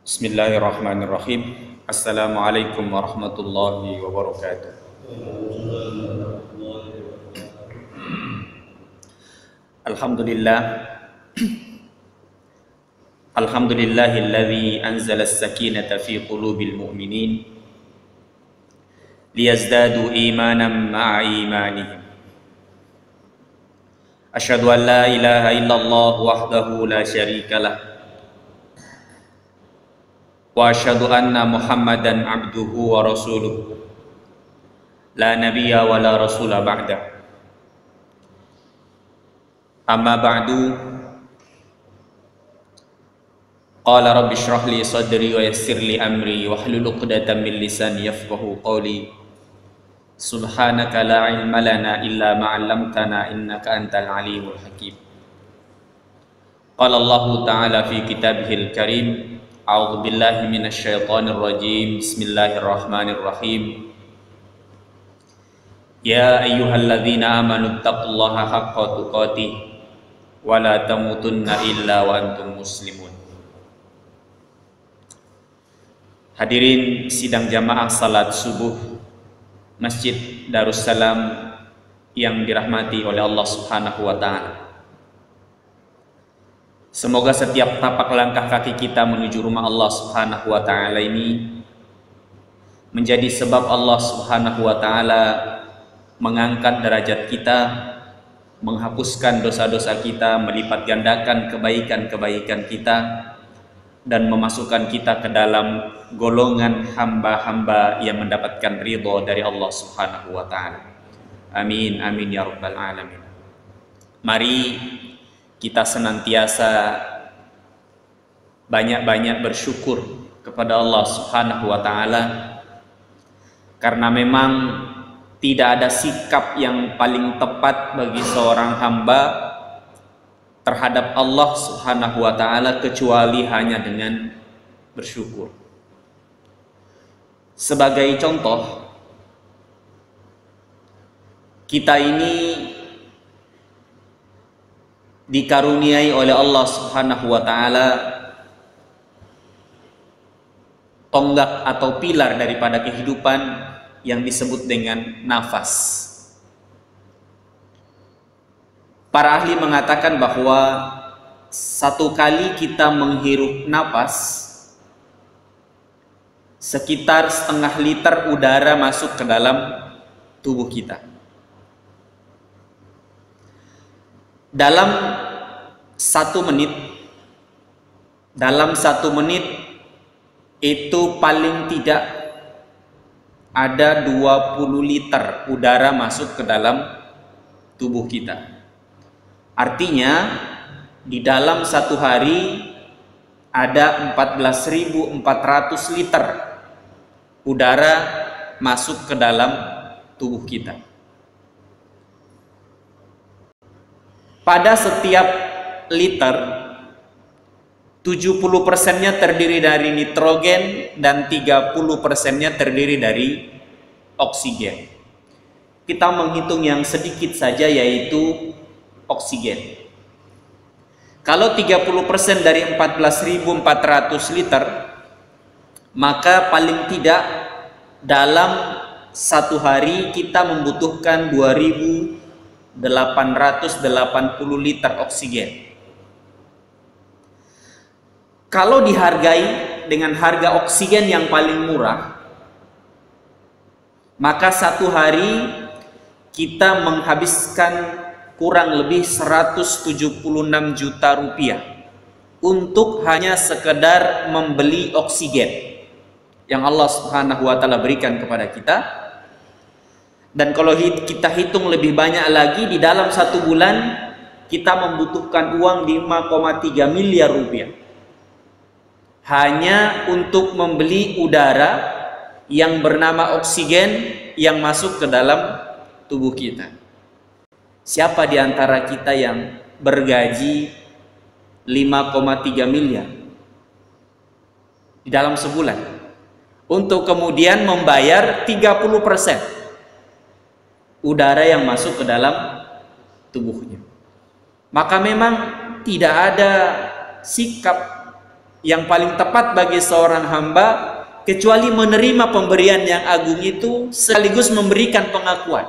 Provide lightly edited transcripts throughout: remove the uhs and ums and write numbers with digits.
Bismillahirrahmanirrahim. Assalamualaikum warahmatullahi wabarakatuh. Alhamdulillah. Alhamdulillahilladzi anzala as-sakinata fi qulubil mu'minin liyazdadu imanan ma'a imanihim. Asyhadu an la ilaha illallah wahdahu la syarikalah wa asyhadu anna Muhammadan abduhu wa rasuluh la nabiyya wa la rasula ba'da. Amma ba'du. Qala rabbi shrah li sadri wa yassir li amri wahlul 'uqdatam min lisani yafqahu qawli. Subhanaka la ilma lana illa ma 'allamtana innaka antal alimul hakim. Qala Allah ta'ala fi kitabihil karim, a'udzu billahi minasy syaithanir rajim. Bismillahirrahmanirrahim. Ya ayyuhalladzina amanu taqullaha haqqa tuqatih wa la tamutunna illa wa antum muslimun. Hadirin sidang jamaah salat subuh Masjid Darussalam yang dirahmati oleh Allah Subhanahu wa ta'ala. Semoga setiap tapak langkah kaki kita menuju rumah Allah Subhanahu wa ta'ala ini menjadi sebab Allah Subhanahu wa ta'ala mengangkat derajat kita, menghapuskan dosa-dosa kita, melipat gandakan kebaikan-kebaikan kita, dan memasukkan kita ke dalam golongan hamba-hamba yang mendapatkan ridho dari Allah Subhanahu wa ta'ala. Amin, amin ya rabbal alamin. Mari kita senantiasa banyak-banyak bersyukur kepada Allah Subhanahu wa ta'ala, karena memang tidak ada sikap yang paling tepat bagi seorang hamba terhadap Allah Subhanahu wa ta'ala kecuali hanya dengan bersyukur. Sebagai contoh, kita ini dikaruniai oleh Allah Subhanahu wa ta'ala tonggak atau pilar daripada kehidupan yang disebut dengan nafas. Para ahli mengatakan bahwa satu kali kita menghirup napas, sekitar setengah liter udara masuk ke dalam tubuh kita. Dalam satu menit itu paling tidak ada 20 liter udara masuk ke dalam tubuh kita. Artinya di dalam satu hari ada 14.400 liter udara masuk ke dalam tubuh kita. Pada setiap liter 70%-nya terdiri dari nitrogen dan 30%-nya terdiri dari oksigen. Kita menghitung yang sedikit saja, yaitu oksigen. Kalau 30% dari 14.400 liter, maka paling tidak dalam satu hari kita membutuhkan 2.880 liter oksigen. Kalau dihargai dengan harga oksigen yang paling murah, maka satu hari kita menghabiskan kurang lebih 176 juta rupiah untuk hanya sekedar membeli oksigen yang Allah Subhanahu wa ta'ala berikan kepada kita. Dan kalau kita hitung lebih banyak lagi, di dalam satu bulan kita membutuhkan uang 5,3 miliar rupiah hanya untuk membeli udara yang bernama oksigen yang masuk ke dalam tubuh kita. Siapa di antara kita yang bergaji 5,3 miliar di dalam sebulan untuk kemudian membayar 30% udara yang masuk ke dalam tubuhnya? Maka memang tidak ada sikap yang paling tepat bagi seorang hamba kecuali menerima pemberian yang agung itu sekaligus memberikan pengakuan.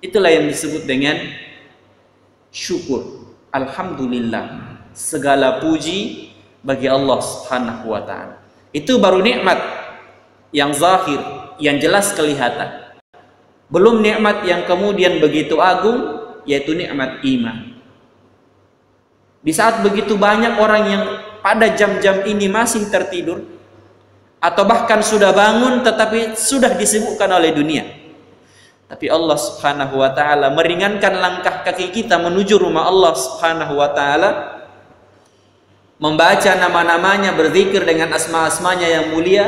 Itulah yang disebut dengan syukur. Alhamdulillah, segala puji bagi Allah Subhanahu wa ta'ala. Itu baru nikmat yang zahir, yang jelas kelihatan. Belum nikmat yang kemudian begitu agung, yaitu nikmat iman. Di saat begitu banyak orang yang pada jam-jam ini masih tertidur, atau bahkan sudah bangun tetapi sudah disibukkan oleh dunia, tapi Allah Subhanahu wa ta'ala meringankan langkah kaki kita menuju rumah Allah Subhanahu wa ta'ala, membaca nama-namanya, berzikir dengan asma-asmanya yang mulia,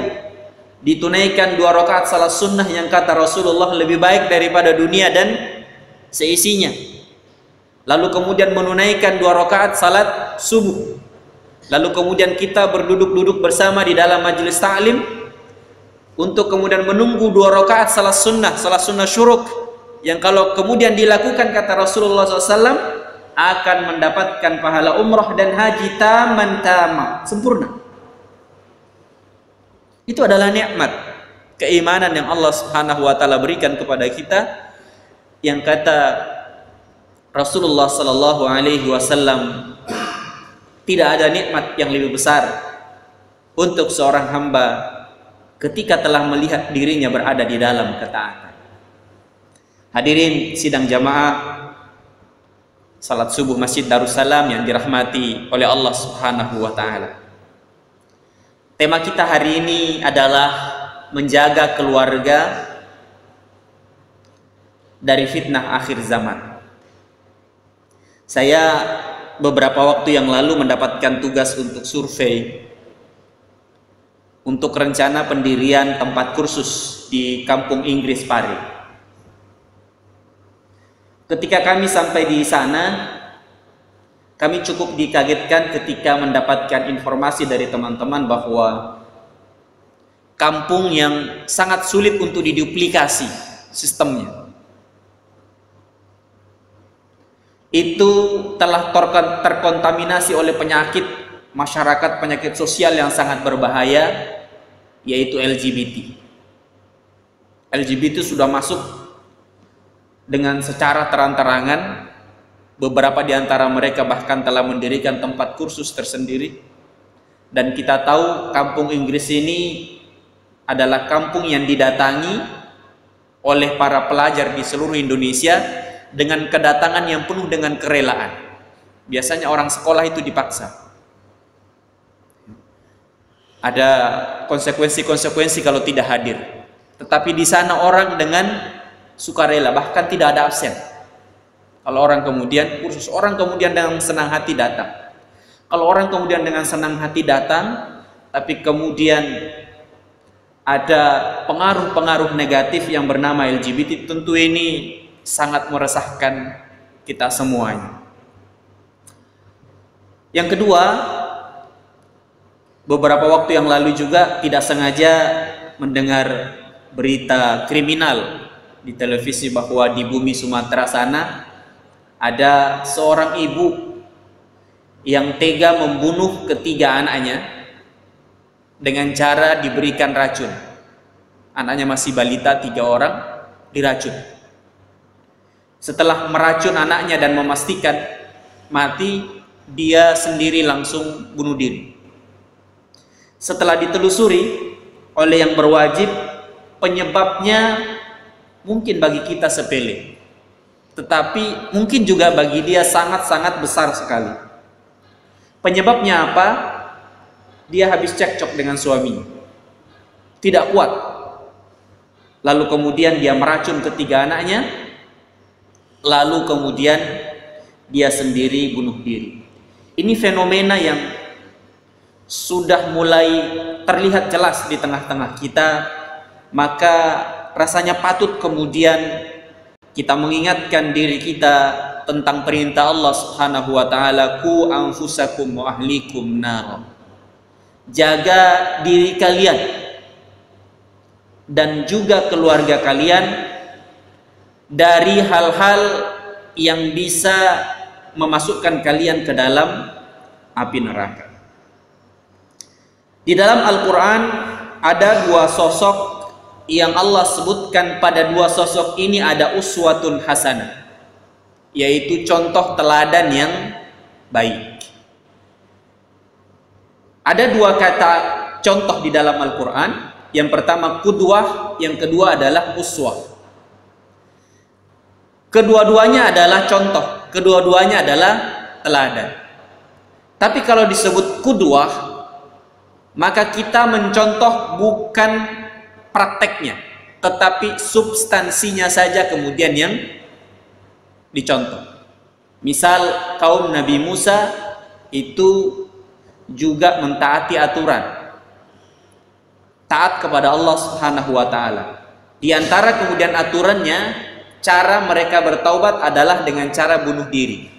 ditunaikan 2 rakaat salat sunnah yang kata Rasulullah lebih baik daripada dunia dan seisinya, lalu kemudian menunaikan 2 rakaat salat subuh, lalu kemudian kita berduduk-duduk bersama di dalam majelis ta'lim untuk kemudian menunggu 2 rakaat salat sunnah syuruk, yang kalau kemudian dilakukan kata Rasulullah SAW akan mendapatkan pahala umrah dan haji taman sempurna. Itu adalah nikmat keimanan yang Allah Subhanahu wa ta'ala berikan kepada kita, yang kata Rasulullah sallallahu alaihi wasallam, tidak ada nikmat yang lebih besar untuk seorang hamba ketika telah melihat dirinya berada di dalam ketaatan. Hadirin sidang jamaah salat subuh Masjid Darussalam yang dirahmati oleh Allah Subhanahu wa ta'ala. Tema kita hari ini adalah menjaga keluarga dari fitnah akhir zaman. Saya beberapa waktu yang lalu mendapatkan tugas untuk survei untuk rencana pendirian tempat kursus di kampung Inggris Pare. Ketika kami sampai di sana, kami cukup dikagetkan ketika mendapatkan informasi dari teman-teman bahwa kampung yang sangat sulit untuk diduplikasi sistemnya itu telah terkontaminasi oleh penyakit masyarakat, penyakit sosial yang sangat berbahaya, yaitu LGBT. LGBT sudah masuk dengan secara terang-terangan. Beberapa di antara mereka bahkan telah mendirikan tempat kursus tersendiri. Dan kita tahu kampung Inggris ini adalah kampung yang didatangi oleh para pelajar di seluruh Indonesia dengan kedatangan yang penuh dengan kerelaan. Biasanya orang sekolah itu dipaksa. Ada konsekuensi-konsekuensi kalau tidak hadir. Tetapi di sana orang dengan sukarela, bahkan tidak ada absen. Kalau orang kemudian kursus, orang kemudian dengan senang hati datang. Kalau orang kemudian dengan senang hati datang, tapi kemudian ada pengaruh-pengaruh negatif yang bernama LGBT, tentu ini sangat meresahkan kita semuanya. Yang kedua, beberapa waktu yang lalu juga tidak sengaja mendengar berita kriminal di televisi bahwa di bumi Sumatera sana ada seorang ibu yang tega membunuh ketiga anaknya dengan cara diberikan racun. Anaknya masih balita, 3 orang, diracun. Setelah meracun anaknya dan memastikan mati, dia sendiri langsung bunuh diri. Setelah ditelusuri oleh yang berwajib, penyebabnya mungkin bagi kita sepele, tetapi mungkin juga bagi dia sangat-sangat besar sekali. Penyebabnya apa? Dia habis cekcok dengan suaminya, tidak kuat, lalu kemudian dia meracun ketiga anaknya, lalu kemudian dia sendiri bunuh diri. Ini fenomena yang sudah mulai terlihat jelas di tengah-tengah kita, maka rasanya patut kemudian kita mengingatkan diri kita tentang perintah Allah Subhanahu wa ta'ala, ku anfusakum wa ahlikum nar. Jaga diri kalian dan juga keluarga kalian dari hal-hal yang bisa memasukkan kalian ke dalam api neraka. Di dalam Al-Quran ada dua sosok yang Allah sebutkan. Pada dua sosok ini ada uswatun hasanah, yaitu contoh teladan yang baik. Ada dua kata contoh di dalam Al-Quran. Yang pertama qudwah, yang kedua adalah uswah. Kedua-duanya adalah contoh, kedua-duanya adalah teladan. Tapi kalau disebut qudwah, maka kita mencontoh bukan prakteknya, tetapi substansinya saja kemudian yang dicontoh. Misal kaum Nabi Musa itu juga mentaati aturan, taat kepada Allah Subhanahu wa taala. Di antara kemudian aturannya, cara mereka bertaubat adalah dengan cara bunuh diri.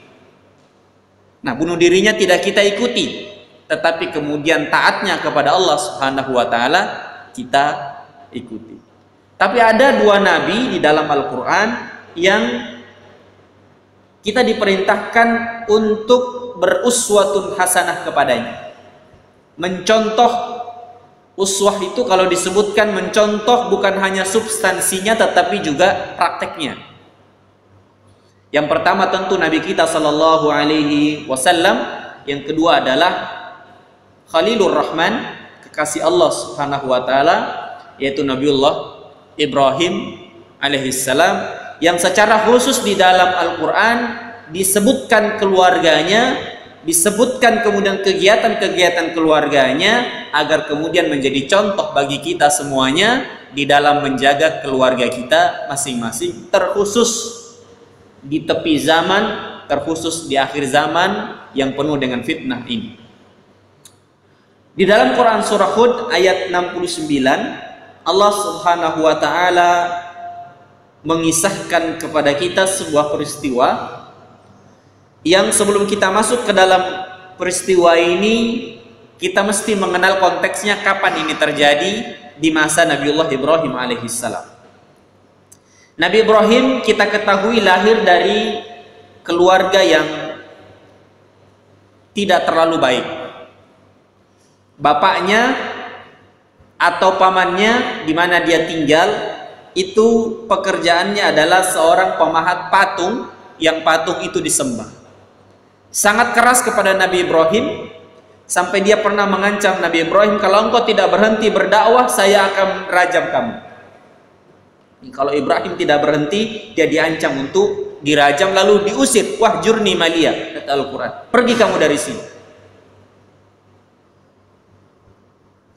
Nah, bunuh dirinya tidak kita ikuti, tetapi kemudian taatnya kepada Allah Subhanahu wa taala kita ikuti. Tapi ada dua nabi di dalam Al-Quran yang kita diperintahkan untuk beruswatun hasanah kepadanya, mencontoh. Uswah itu kalau disebutkan mencontoh bukan hanya substansinya tetapi juga prakteknya. Yang pertama tentu Nabi kita Sallallahu Alaihi Wasallam. Yang kedua adalah Khalilur Rahman, kekasih Allah Subhanahu Wa Taala, yaitu Nabiullah Ibrahim alaihissalam, yang secara khusus di dalam Al-Quran disebutkan keluarganya, disebutkan kemudian kegiatan-kegiatan keluarganya, agar kemudian menjadi contoh bagi kita semuanya di dalam menjaga keluarga kita masing-masing, terkhusus di tepi zaman, terkhusus di akhir zaman yang penuh dengan fitnah ini. Di dalam Quran surah Hud ayat 69, Allah Subhanahu wa taala mengisahkan kepada kita sebuah peristiwa yang sebelum kita masuk ke dalam peristiwa ini, kita mesti mengenal konteksnya, kapan ini terjadi, di masa Nabiullah Ibrahim alaihissalam. Nabi Ibrahim kita ketahui lahir dari keluarga yang tidak terlalu baik. Bapaknya atau pamannya di mana dia tinggal itu pekerjaannya adalah seorang pemahat patung, yang patung itu disembah. Sangat keras kepada Nabi Ibrahim, sampai dia pernah mengancam Nabi Ibrahim, kalau engkau tidak berhenti berdakwah, saya akan rajam kamu. Kalau Ibrahim tidak berhenti, dia diancam untuk dirajam, lalu diusir. Wahjurni maliyah, kata Al-Quran, pergi kamu dari sini.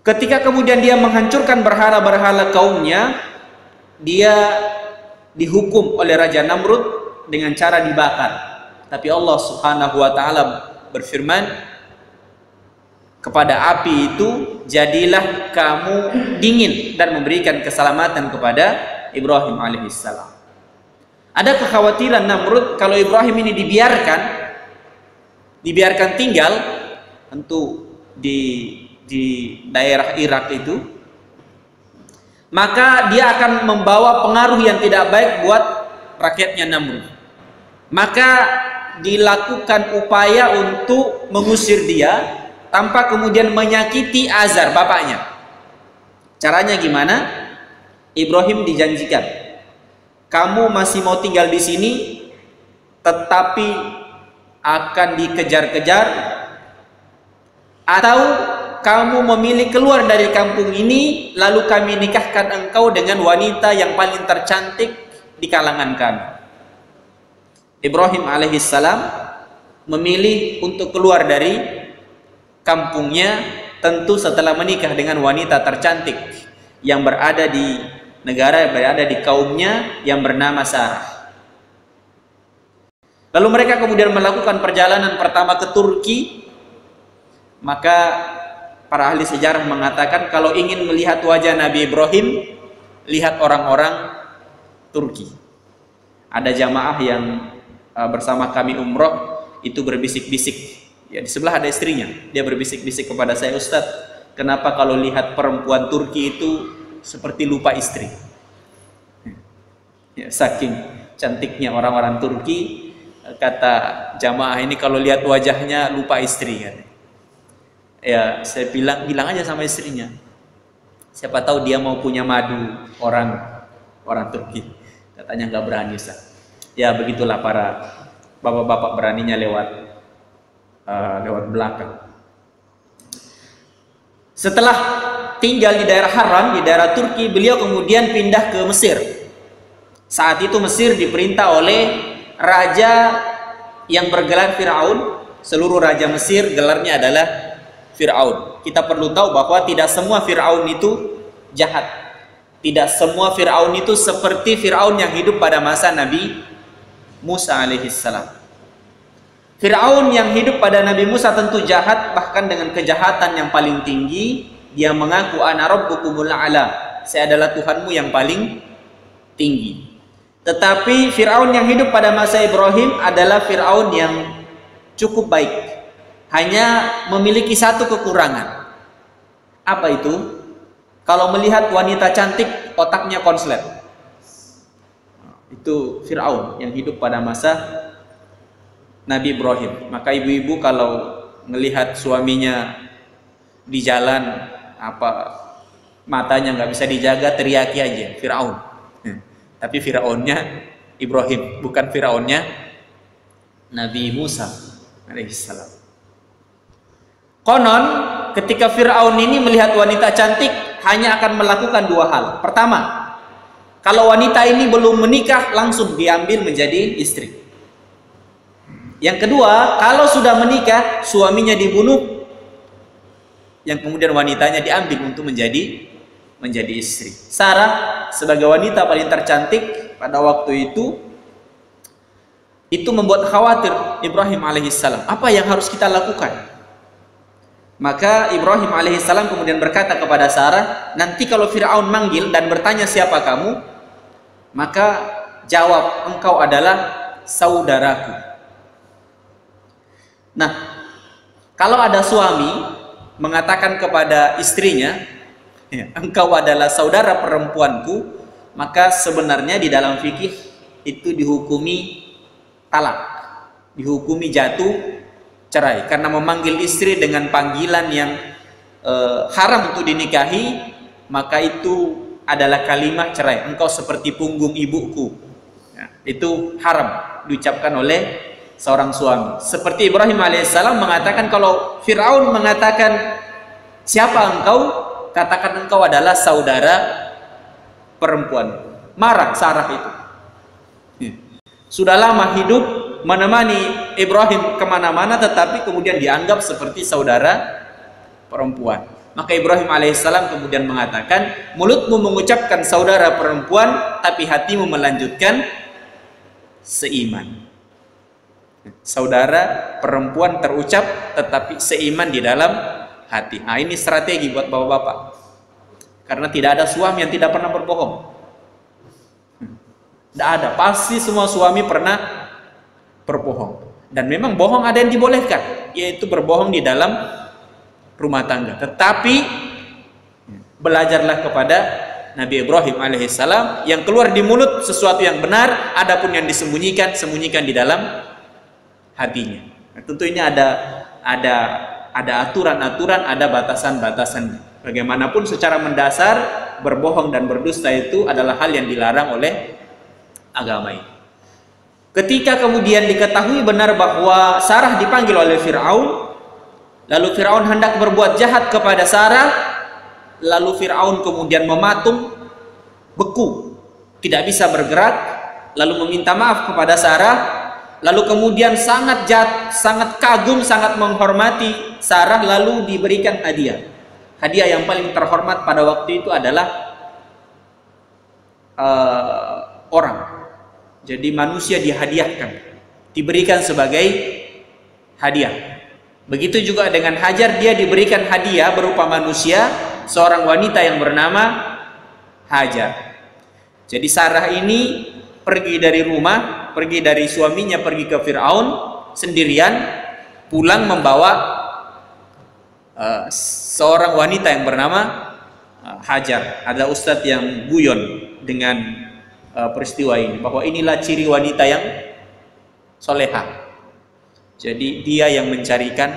Ketika kemudian dia menghancurkan berhala-berhala kaumnya, dia dihukum oleh Raja Namrud dengan cara dibakar. Tapi Allah Subhanahu wa taala berfirman kepada api itu, jadilah kamu dingin, dan memberikan keselamatan kepada Ibrahim alaihissalam. Ada kekhawatiran Namrud kalau Ibrahim ini dibiarkan tinggal, tentu di daerah Irak itu, maka dia akan membawa pengaruh yang tidak baik buat rakyatnya Namrud. Maka dilakukan upaya untuk mengusir dia tanpa kemudian menyakiti Azar, bapaknya. Caranya gimana? Ibrahim dijanjikan, kamu masih mau tinggal di sini, tetapi akan dikejar-kejar, atau kamu memilih keluar dari kampung ini, lalu kami nikahkan engkau dengan wanita yang paling tercantik di kalangan kami. Ibrahim alaihissalam memilih untuk keluar dari kampungnya, tentu setelah menikah dengan wanita tercantik yang berada di negara, yang berada di kaumnya, yang bernama Sarah. Lalu mereka kemudian melakukan perjalanan pertama ke Turki. Maka para ahli sejarah mengatakan, kalau ingin melihat wajah Nabi Ibrahim, lihat orang-orang Turki. Ada jamaah yang bersama kami umroh itu berbisik-bisik, ya, di sebelah ada istrinya, dia berbisik-bisik kepada saya, Ustadz, kenapa kalau lihat perempuan Turki itu seperti lupa istri? Ya, saking cantiknya orang-orang Turki, kata jamaah ini, kalau lihat wajahnya lupa istri, kan. Ya, saya bilang aja sama istrinya. Siapa tahu dia mau punya madu orang Turki. Katanya nggak berani, Ustaz. Ya begitulah para bapak-bapak beraninya lewat belakang. Setelah tinggal di daerah Haram, di daerah Turki, beliau kemudian pindah ke Mesir. Saat itu Mesir diperintah oleh raja yang bergelar Firaun. Seluruh raja Mesir gelarnya adalah Firaun. Kita perlu tahu bahwa tidak semua Firaun itu jahat. Tidak semua Firaun itu seperti Firaun yang hidup pada masa Nabi Musa alaihissalam. Firaun yang hidup pada Nabi Musa tentu jahat, bahkan dengan kejahatan yang paling tinggi. Dia mengaku ana rabbukumul a'la, saya adalah Tuhanmu yang paling tinggi. Tetapi Firaun yang hidup pada masa Ibrahim adalah Firaun yang cukup baik, hanya memiliki satu kekurangan. Apa itu? Kalau melihat wanita cantik, otaknya konslet. Itu Firaun yang hidup pada masa Nabi Ibrahim. Maka ibu-ibu kalau melihat suaminya di jalan, matanya nggak bisa dijaga, teriaki aja Firaun. Tapi Firaunnya Ibrahim, bukan Firaunnya Nabi Musa alaihissalam. Konon ketika Firaun ini melihat wanita cantik, hanya akan melakukan dua hal. Pertama, kalau wanita ini belum menikah, langsung diambil menjadi istri. Yang kedua, kalau sudah menikah, suaminya dibunuh, yang kemudian wanitanya diambil untuk menjadi istri. Sarah sebagai wanita paling tercantik pada waktu itu membuat khawatir Ibrahim alaihissalam. Apa yang harus kita lakukan? Maka Ibrahim alaihissalam kemudian berkata kepada Sarah, nanti kalau Firaun manggil dan bertanya siapa kamu, maka jawab, engkau adalah saudaraku. Nah, kalau ada suami mengatakan kepada istrinya, engkau adalah saudara perempuanku, maka sebenarnya di dalam fikih itu dihukumi talak, dihukumi jatuh cerai, karena memanggil istri dengan panggilan yang haram untuk dinikahi, maka itu adalah kalimat cerai. Engkau seperti punggung ibuku, ya, itu haram diucapkan oleh seorang suami. Seperti Ibrahim alaihissalam mengatakan, kalau Firaun mengatakan siapa engkau, katakan engkau adalah saudara perempuan. Marah Sarah itu. Sudah lama hidup menemani Ibrahim kemana-mana, tetapi kemudian dianggap seperti saudara perempuan. Maka Ibrahim alaihissalam kemudian mengatakan, mulutmu mengucapkan saudara perempuan, tapi hatimu melanjutkan seiman. Saudara perempuan terucap, tetapi seiman di dalam hati. Nah, ini strategi buat bapak-bapak, karena tidak ada suami yang tidak pernah berbohong. Tidak ada, pasti semua suami pernah berbohong. Dan memang bohong ada yang dibolehkan, yaitu berbohong di dalam rumah tangga. Tetapi belajarlah kepada Nabi Ibrahim alaihissalam, yang keluar di mulut sesuatu yang benar, adapun yang disembunyikan, sembunyikan di dalam hatinya. Nah, tentu ini ada aturan-aturan, ada batasan-batasan. Bagaimanapun secara mendasar berbohong dan berdusta itu adalah hal yang dilarang oleh agama ini. Ketika kemudian diketahui benar bahwa Sarah dipanggil oleh Firaun, lalu Firaun hendak berbuat jahat kepada Sarah, lalu Firaun kemudian mematung, beku, tidak bisa bergerak, lalu meminta maaf kepada Sarah, lalu kemudian sangat kagum, sangat menghormati Sarah, lalu diberikan hadiah. Hadiah yang paling terhormat pada waktu itu adalah orang. Jadi manusia dihadiahkan, diberikan sebagai hadiah. Begitu juga dengan Hajar, dia diberikan hadiah berupa manusia, seorang wanita yang bernama Hajar. Jadi Sarah ini pergi dari rumah, pergi dari suaminya, pergi ke Firaun sendirian, pulang membawa seorang wanita yang bernama Hajar. Ada ustadz yang guyon dengan peristiwa ini, bahwa inilah ciri wanita yang soleha. Jadi dia yang mencarikan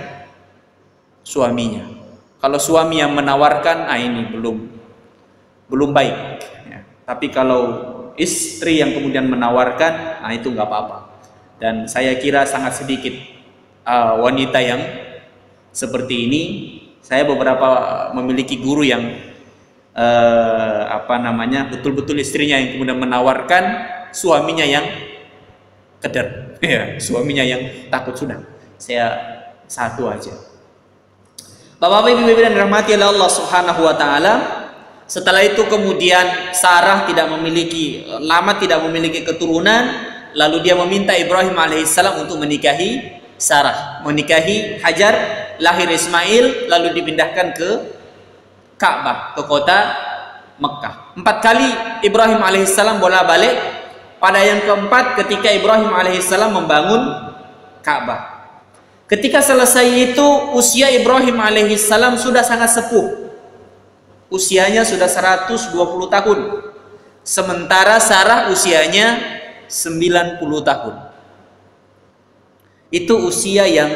suaminya. Kalau suami yang menawarkan, ini belum baik. Ya. Tapi kalau istri yang kemudian menawarkan, itu nggak apa-apa. Dan saya kira sangat sedikit wanita yang seperti ini. Saya beberapa memiliki guru yang betul-betul istrinya yang kemudian menawarkan, suaminya yang keder, ya, suaminya yang takut. Sudah, saya satu aja. Bapak-bapak, ibu-ibu dan dirahmati oleh Allah Subhanahu wa taala. Setelah itu kemudian Sarah lama tidak memiliki keturunan, lalu dia meminta Ibrahim alaihissalam untuk menikahi Sarah, menikahi Hajar, lahir Ismail, lalu dipindahkan ke Ka'bah, ke kota Mekah. 4 kali Ibrahim alaihissalam bolak-balik. Pada yang keempat, ketika Ibrahim alaihissalam membangun Ka'bah. Ketika selesai itu, usia Ibrahim alaihissalam sudah sangat sepuh. Usianya sudah 120 tahun. Sementara Sarah usianya 90 tahun. Itu usia yang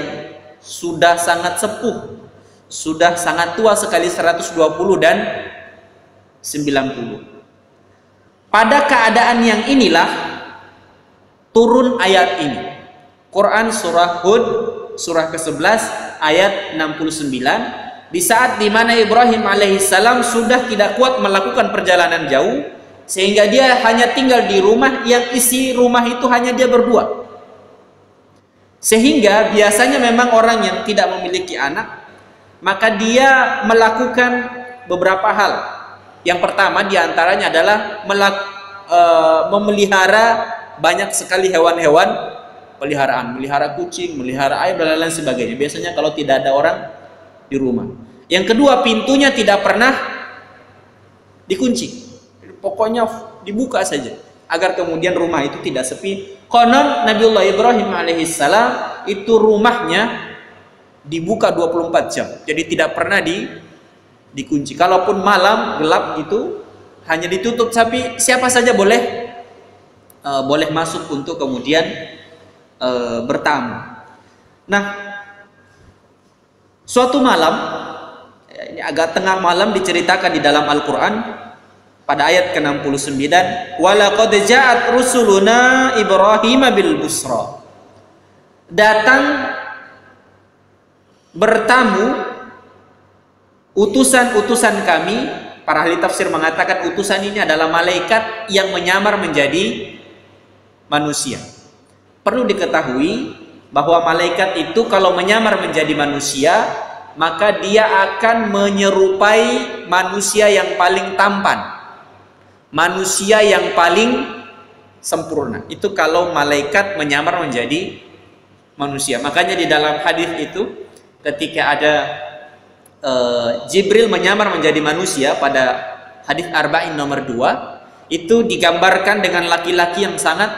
sudah sangat sepuh, sudah sangat tua sekali, 120 dan 90. Pada keadaan yang inilah turun ayat ini. Quran surah Hud surah ke-11 ayat 69, di saat dimana Ibrahim alaihissalam sudah tidak kuat melakukan perjalanan jauh, sehingga dia hanya tinggal di rumah yang isi rumah itu hanya dia berdua. Sehingga biasanya memang orang yang tidak memiliki anak, maka dia melakukan beberapa hal. Yang pertama diantaranya adalah memelihara banyak sekali hewan-hewan peliharaan, melihara kucing, melihara ayam dan lain-lain sebagainya. Biasanya kalau tidak ada orang di rumah. Yang kedua, pintunya tidak pernah dikunci. Pokoknya dibuka saja agar kemudian rumah itu tidak sepi. Konon Nabiullah Ibrahim alaihissalam itu rumahnya dibuka 24 jam. Jadi tidak pernah dikunci. Kalaupun malam gelap itu hanya ditutup, tapi siapa saja boleh masuk untuk kemudian bertamu. Nah, suatu malam, ini agak tengah malam, diceritakan di dalam Al-Quran pada ayat ke-69, walaqad ja'at rusuluna Ibrahim bil busra. Datang bertamu utusan-utusan kami. Para ahli tafsir mengatakan utusan ini adalah malaikat yang menyamar menjadi manusia. Perlu diketahui bahwa malaikat itu kalau menyamar menjadi manusia, maka dia akan menyerupai manusia yang paling tampan, manusia yang paling sempurna. Itu kalau malaikat menyamar menjadi manusia. Makanya di dalam hadis itu, ketika ada Jibril menyamar menjadi manusia pada hadis Arba'in nomor 2, itu digambarkan dengan laki-laki yang sangat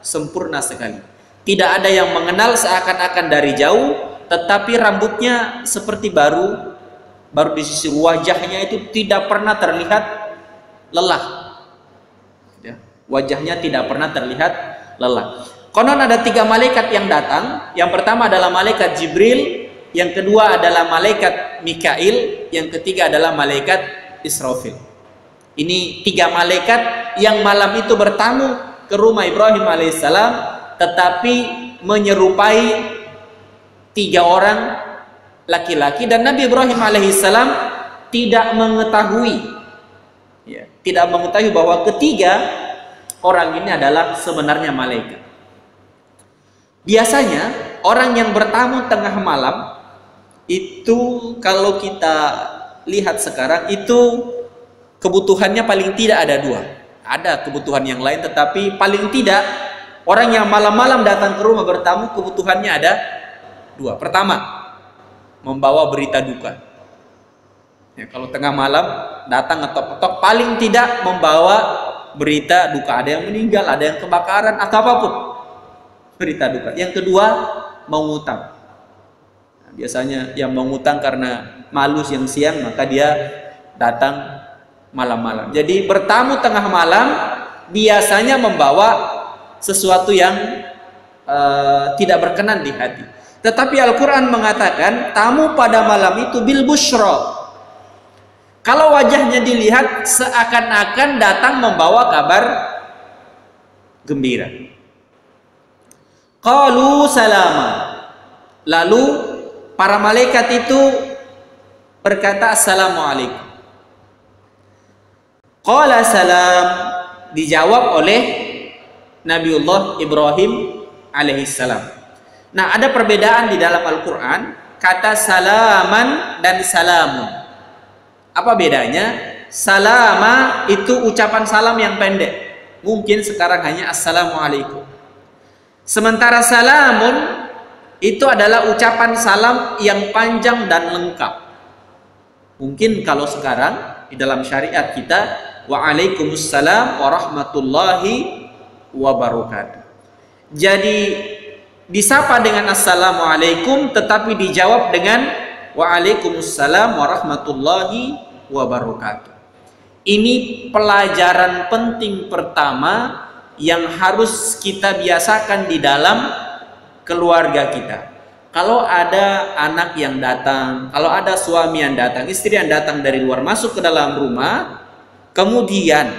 sempurna sekali. Tidak ada yang mengenal, seakan-akan dari jauh, tetapi rambutnya seperti baru di sisi wajahnya itu tidak pernah terlihat lelah. Ya, wajahnya tidak pernah terlihat lelah. Konon ada 3 malaikat yang datang. Yang pertama adalah malaikat Jibril, yang kedua adalah malaikat Mikail, yang ketiga adalah malaikat Israfil. Ini 3 malaikat yang malam itu bertamu ke rumah Ibrahim alaihissalam, tetapi menyerupai 3 orang laki-laki, dan Nabi Ibrahim alaihissalam tidak mengetahui bahwa ketiga orang ini adalah sebenarnya malaikat. Biasanya orang yang bertamu tengah malam itu, kalau kita lihat sekarang, itu kebutuhannya paling tidak ada 2. Ada kebutuhan yang lain, tetapi paling tidak orang yang malam-malam datang ke rumah bertamu, kebutuhannya ada 2. Pertama, membawa berita duka. Ya, kalau tengah malam datang ngetok-ngetok, paling tidak membawa berita duka. Ada yang meninggal, ada yang kebakaran, atau apapun, berita duka. Yang kedua, mau ngutang. Nah, biasanya yang mau ngutang karena malu siang-siang, maka dia datang malam-malam. Jadi bertamu tengah malam biasanya membawa sesuatu yang tidak berkenan di hati. Tetapi Al-Quran mengatakan tamu pada malam itu bil busyra. Kalau wajahnya dilihat seakan-akan datang membawa kabar gembira. Qalu salama. Lalu para malaikat itu berkata assalamualaikum. Qala salam, dijawab oleh Nabiullah Ibrahim alaihissalam. Nah, ada perbedaan di dalam Al-Quran kata salaman dan salamun. Apa bedanya? Salama itu ucapan salam yang pendek, mungkin sekarang hanya assalamualaikum. Sementara salamun itu adalah ucapan salam yang panjang dan lengkap. Mungkin kalau sekarang di dalam syariat kita waalaikumsalam warahmatullahi wabarakatuh. Jadi disapa dengan assalamualaikum tetapi dijawab dengan waalaikumsalam warahmatullahi wabarakatuh. Ini pelajaran penting pertama yang harus kita biasakan di dalam keluarga kita. Kalau ada anak yang datang, kalau ada suami yang datang, istri yang datang dari luar masuk ke dalam rumah, kemudian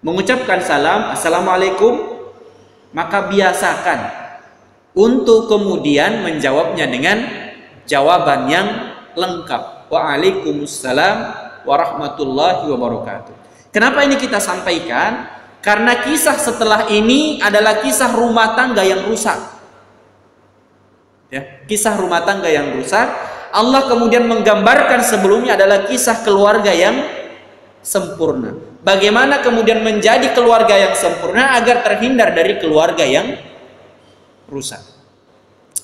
mengucapkan salam assalamualaikum, maka biasakan untuk kemudian menjawabnya dengan jawaban yang lengkap. Waalaikumsalam warahmatullahi wabarakatuh. Kenapa ini kita sampaikan? Karena kisah setelah ini adalah kisah rumah tangga yang rusak. Ya, kisah rumah tangga yang rusak. Allah kemudian menggambarkan sebelumnya adalah kisah keluarga yang sempurna. Bagaimana kemudian menjadi keluarga yang sempurna agar terhindar dari keluarga yang rusak.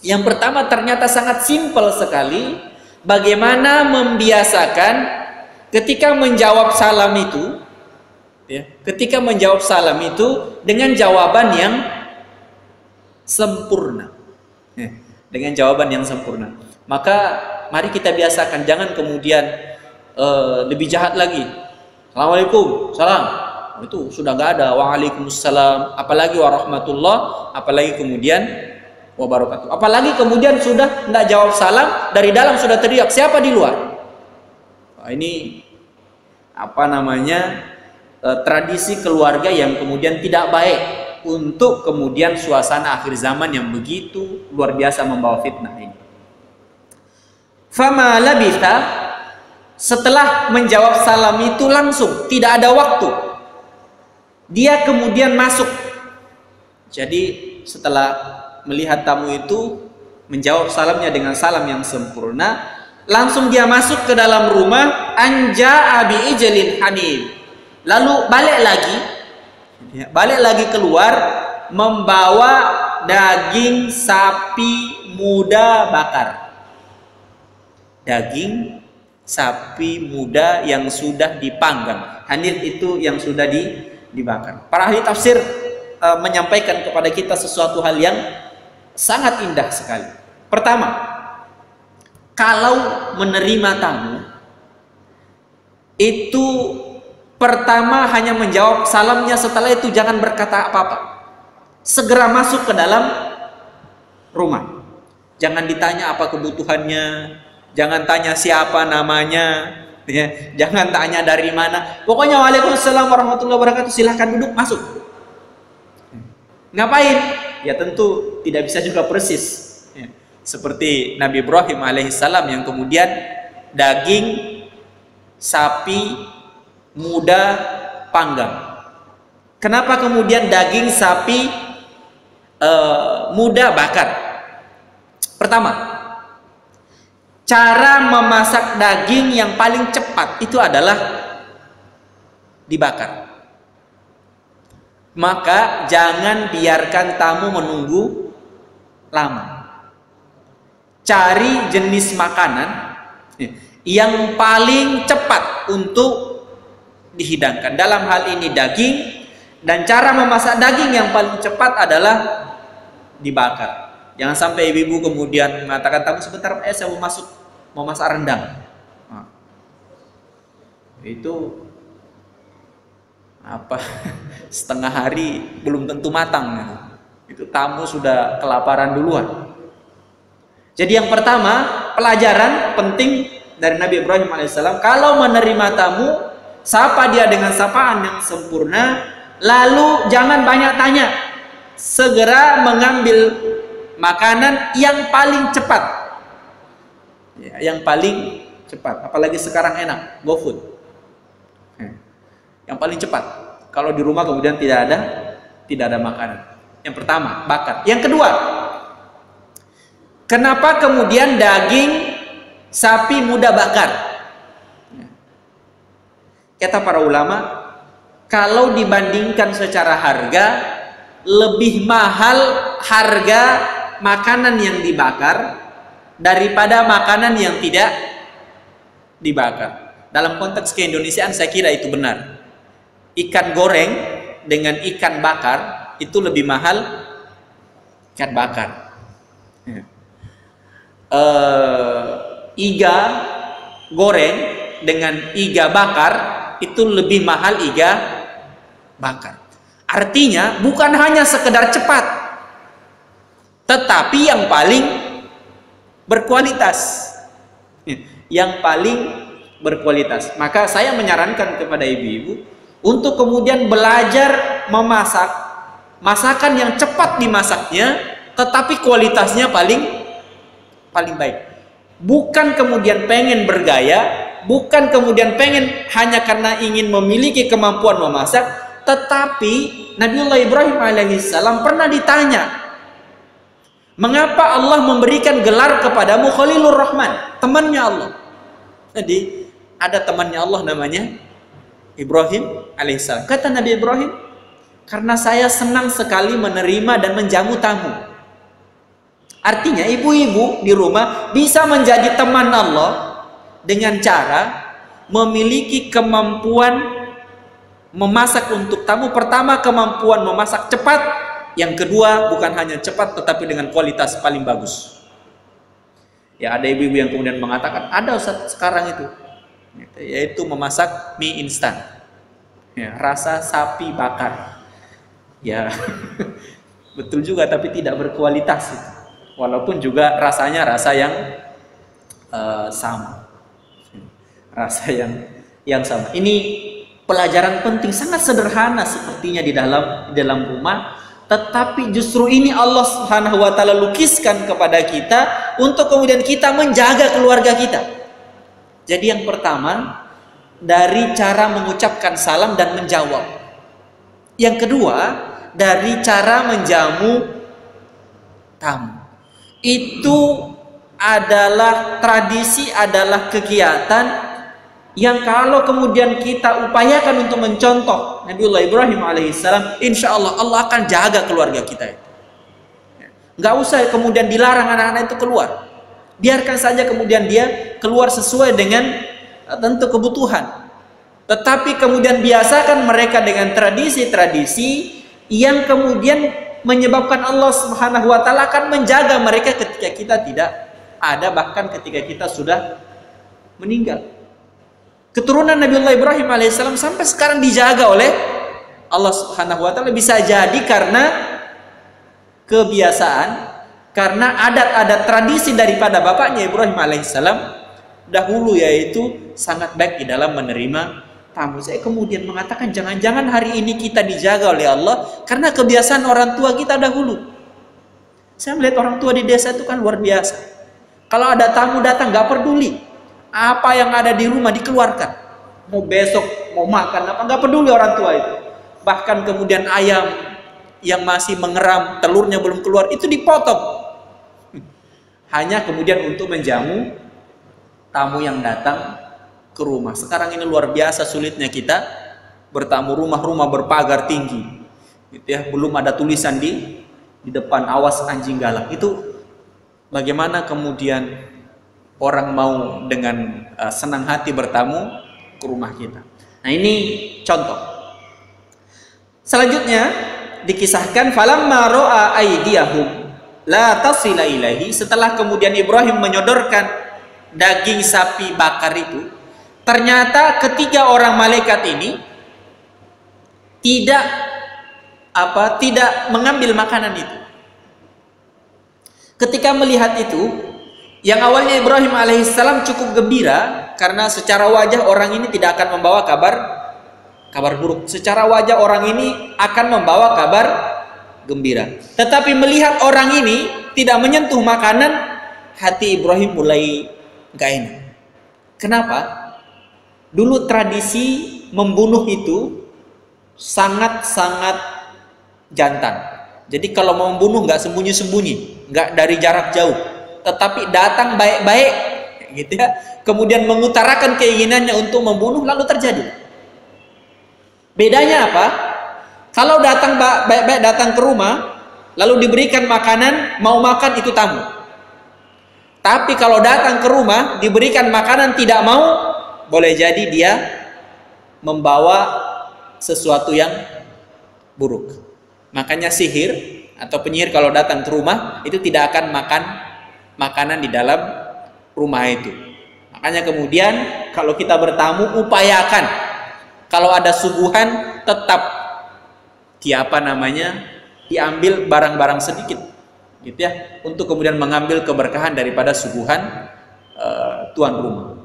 Yang pertama ternyata sangat simpel sekali. Bagaimana membiasakan ketika menjawab salam itu, ya, ketika menjawab salam itu dengan jawaban yang sempurna, ya, dengan jawaban yang sempurna. Maka mari kita biasakan, jangan kemudian lebih jahat lagi. Assalamualaikum, salam. Itu sudah nggak ada. Waalaikumsalam, apalagi warahmatullah, apalagi kemudian wabarakatuh. Apalagi kemudian sudah nggak jawab salam, dari dalam sudah teriak, siapa di luar? Nah, ini apa namanya? Tradisi keluarga yang kemudian tidak baik untuk kemudian suasana akhir zaman yang begitu luar biasa membawa fitnah ini. Fama labitha, setelah menjawab salam itu langsung, tidak ada waktu, dia kemudian masuk. Jadi setelah melihat tamu itu menjawab salamnya dengan salam yang sempurna, langsung dia masuk ke dalam rumah. Anja abi ijalin hanif, lalu balik lagi keluar membawa daging sapi muda bakar. Daging sapi muda yang sudah dipanggang. Hanif itu yang sudah dibakar. Para ahli tafsir menyampaikan kepada kita sesuatu hal yang sangat indah sekali. Pertama, kalau menerima tamu itu pertama hanya menjawab salamnya, setelah itu jangan berkata apa-apa. Segera masuk ke dalam rumah. Jangan ditanya apa kebutuhannya, jangan tanya siapa namanya, ya, jangan tanya dari mana. Pokoknya waalaikumsalam warahmatullahi wabarakatuh, silahkan duduk, masuk. Ngapain? Ya tentu tidak bisa juga persis, ya, seperti Nabi Ibrahim alaihissalam yang kemudian daging sapi muda panggang. Kenapa kemudian daging sapi muda bakar? Pertama, cara memasak daging yang paling cepat itu adalah dibakar. Maka jangan biarkan tamu menunggu lama. Cari jenis makanan yang paling cepat untuk dihidangkan. Dalam hal ini daging, dan cara memasak daging yang paling cepat adalah dibakar. Jangan sampai ibu-ibu kemudian mengatakan, tamu sebentar, saya mau masak rendang. Nah, itu apa? Setengah hari belum tentu matang. Itu tamu sudah kelaparan duluan. Jadi yang pertama, pelajaran penting dari Nabi Ibrahim alaihissalam, kalau menerima tamu, sapa dia dengan sapaan yang sempurna, lalu jangan banyak tanya, segera mengambil makanan yang paling cepat, yang paling cepat. Apalagi sekarang enak, GoFood, yang paling cepat. Kalau di rumah kemudian tidak ada makanan. Yang pertama, bakar. Yang kedua, kenapa kemudian daging sapi mudah bakar? Kata para ulama, kalau dibandingkan secara harga, lebih mahal harga makanan yang dibakar daripada makanan yang tidak dibakar. Dalam konteks keindonesiaan saya kira itu benar. Ikan goreng dengan ikan bakar itu lebih mahal ikan bakar. Iga goreng dengan iga bakar itu lebih mahal iga bakar. Artinya bukan hanya sekedar cepat, tetapi yang paling berkualitas. Yang paling berkualitas. Maka saya menyarankan kepada ibu-ibu untuk kemudian belajar memasak masakan yang cepat dimasaknya, tetapi kualitasnya paling baik. Bukan kemudian pengen bergaya, bukan kemudian pengen hanya karena ingin memiliki kemampuan memasak, tetapi Nabiullah Ibrahim alaihissalam pernah ditanya, mengapa Allah memberikan gelar kepadamu Khalilur Rahman, temannya Allah. Jadi ada temannya Allah namanya Ibrahim alaihissalam. Kata Nabi Ibrahim, karena saya senang sekali menerima dan menjamu tamu. Artinya ibu-ibu di rumah bisa menjadi teman Allah dengan cara memiliki kemampuan memasak untuk tamu. Pertama, kemampuan memasak cepat. Yang kedua, bukan hanya cepat tetapi dengan kualitas paling bagus. Ya, ada ibu-ibu yang kemudian mengatakan, ada Ustaz sekarang itu, yaitu memasak mie instan, ya, rasa sapi bakar. Ya, betul juga, tapi tidak berkualitas itu. Walaupun juga rasanya rasa yang sama, rasa yang sama. Ini pelajaran penting, sangat sederhana sepertinya di dalam rumah, tetapi justru ini Allah Subhanahu wa taala lukiskan kepada kita untuk kemudian kita menjaga keluarga kita. Jadi yang pertama, dari cara mengucapkan salam dan menjawab. Yang kedua, dari cara menjamu tamu. Itu adalah tradisi, adalah kegiatan yang kalau kemudian kita upayakan untuk mencontoh Nabiullah Ibrahim alaihissalam, insya Allah Allah akan jaga keluarga kita. Nggak usah kemudian dilarang anak-anak itu keluar, biarkan saja kemudian dia keluar sesuai dengan tentu kebutuhan. Tetapi kemudian biasakan mereka dengan tradisi-tradisi yang kemudian menyebabkan Allah Subhanahu wa taala akan menjaga mereka ketika kita tidak ada, bahkan ketika kita sudah meninggal. Keturunan Nabiullah Ibrahim alaihissalam sampai sekarang dijaga oleh Allah Subhanahu wa taala, bisa jadi karena kebiasaan, karena adat-adat tradisi daripada bapaknya Ibrahim alaihissalam dahulu, yaitu sangat baik di dalam menerima tamu. Saya kemudian mengatakan, jangan-jangan hari ini kita dijaga oleh Allah karena kebiasaan orang tua kita dahulu. Saya melihat orang tua di desa itu kan luar biasa. Kalau ada tamu datang nggak peduli apa yang ada di rumah, dikeluarkan. Mau besok mau makan apa, nggak peduli orang tua itu. Bahkan kemudian ayam yang masih mengeram, telurnya belum keluar, itu dipotong. Hanya kemudian untuk menjamu tamu yang datang ke rumah. Sekarang ini luar biasa sulitnya kita bertamu, rumah-rumah berpagar tinggi, gitu ya. Belum ada tulisan di depan, awas anjing galak. Itu bagaimana kemudian orang mau dengan senang hati bertamu ke rumah kita. Nah, ini contoh. Selanjutnya dikisahkan, falamma ra'a aydiyahum la tasila ilaihi, setelah kemudian Ibrahim menyodorkan daging sapi bakar itu, ternyata ketiga orang malaikat ini tidak mengambil makanan itu. Ketika melihat itu, Yang awalnya Ibrahim alaihissalam cukup gembira karena secara wajah orang ini tidak akan membawa kabar buruk. Secara wajah orang ini akan membawa kabar gembira. Tetapi melihat orang ini tidak menyentuh makanan, hati Ibrahim mulai gak enak. Kenapa? Dulu tradisi membunuh itu sangat-sangat jantan. Jadi kalau mau membunuh nggak sembunyi-sembunyi, nggak dari jarak jauh, tetapi datang baik-baik, gitu ya. Kemudian mengutarakan keinginannya untuk membunuh, lalu terjadi. Bedanya apa? Kalau datang baik-baik, datang ke rumah, lalu diberikan makanan, mau makan itu tamu. Tapi kalau datang ke rumah, diberikan makanan tidak mau, boleh jadi dia membawa sesuatu yang buruk. Makanya sihir atau penyihir kalau datang ke rumah itu tidak akan makan makanan di dalam rumah itu. Makanya kemudian kalau kita bertamu, upayakan kalau ada suguhan tetap diambil barang-barang sedikit, gitu ya, untuk kemudian mengambil keberkahan daripada suguhan tuan rumah.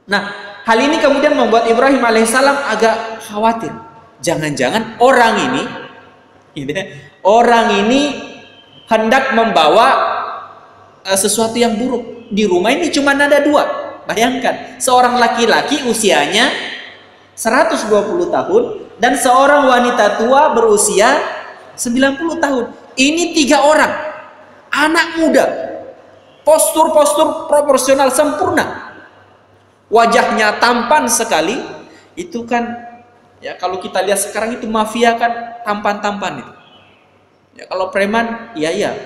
Nah, hal ini kemudian membuat Ibrahim alaihissalam agak khawatir. Jangan-jangan orang ini hendak membawa sesuatu yang buruk. Di rumah ini cuma ada dua. Bayangkan, seorang laki-laki usianya 120 tahun dan seorang wanita tua berusia 90 tahun. Ini 3 orang anak muda, postur proporsional sempurna, wajahnya tampan sekali. Itu kan ya, kalau kita lihat sekarang itu mafia kan tampan-tampan itu. Ya, kalau preman iya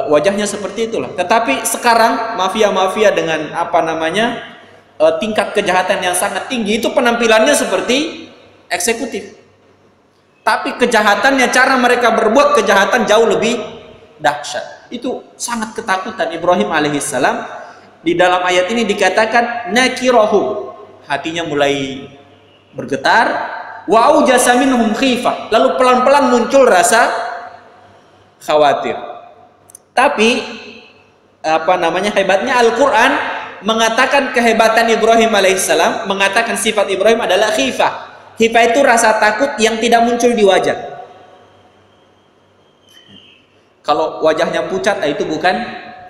wajahnya seperti itulah. Tetapi sekarang mafia-mafia dengan tingkat kejahatan yang sangat tinggi, itu penampilannya seperti eksekutif. Tapi kejahatannya, cara mereka berbuat kejahatan jauh lebih dahsyat. Itu sangat ketakutan Ibrahim alaihissalam. Di dalam ayat ini dikatakan nakirahu, hatinya mulai bergetar, wa aujasa minhum khifah, lalu pelan-pelan muncul rasa khawatir. Tapi hebatnya Al-Qur'an mengatakan kehebatan Ibrahim alaihissalam, mengatakan sifat Ibrahim adalah khifah. Khifah itu rasa takut yang tidak muncul di wajah. Kalau wajahnya pucat, itu bukan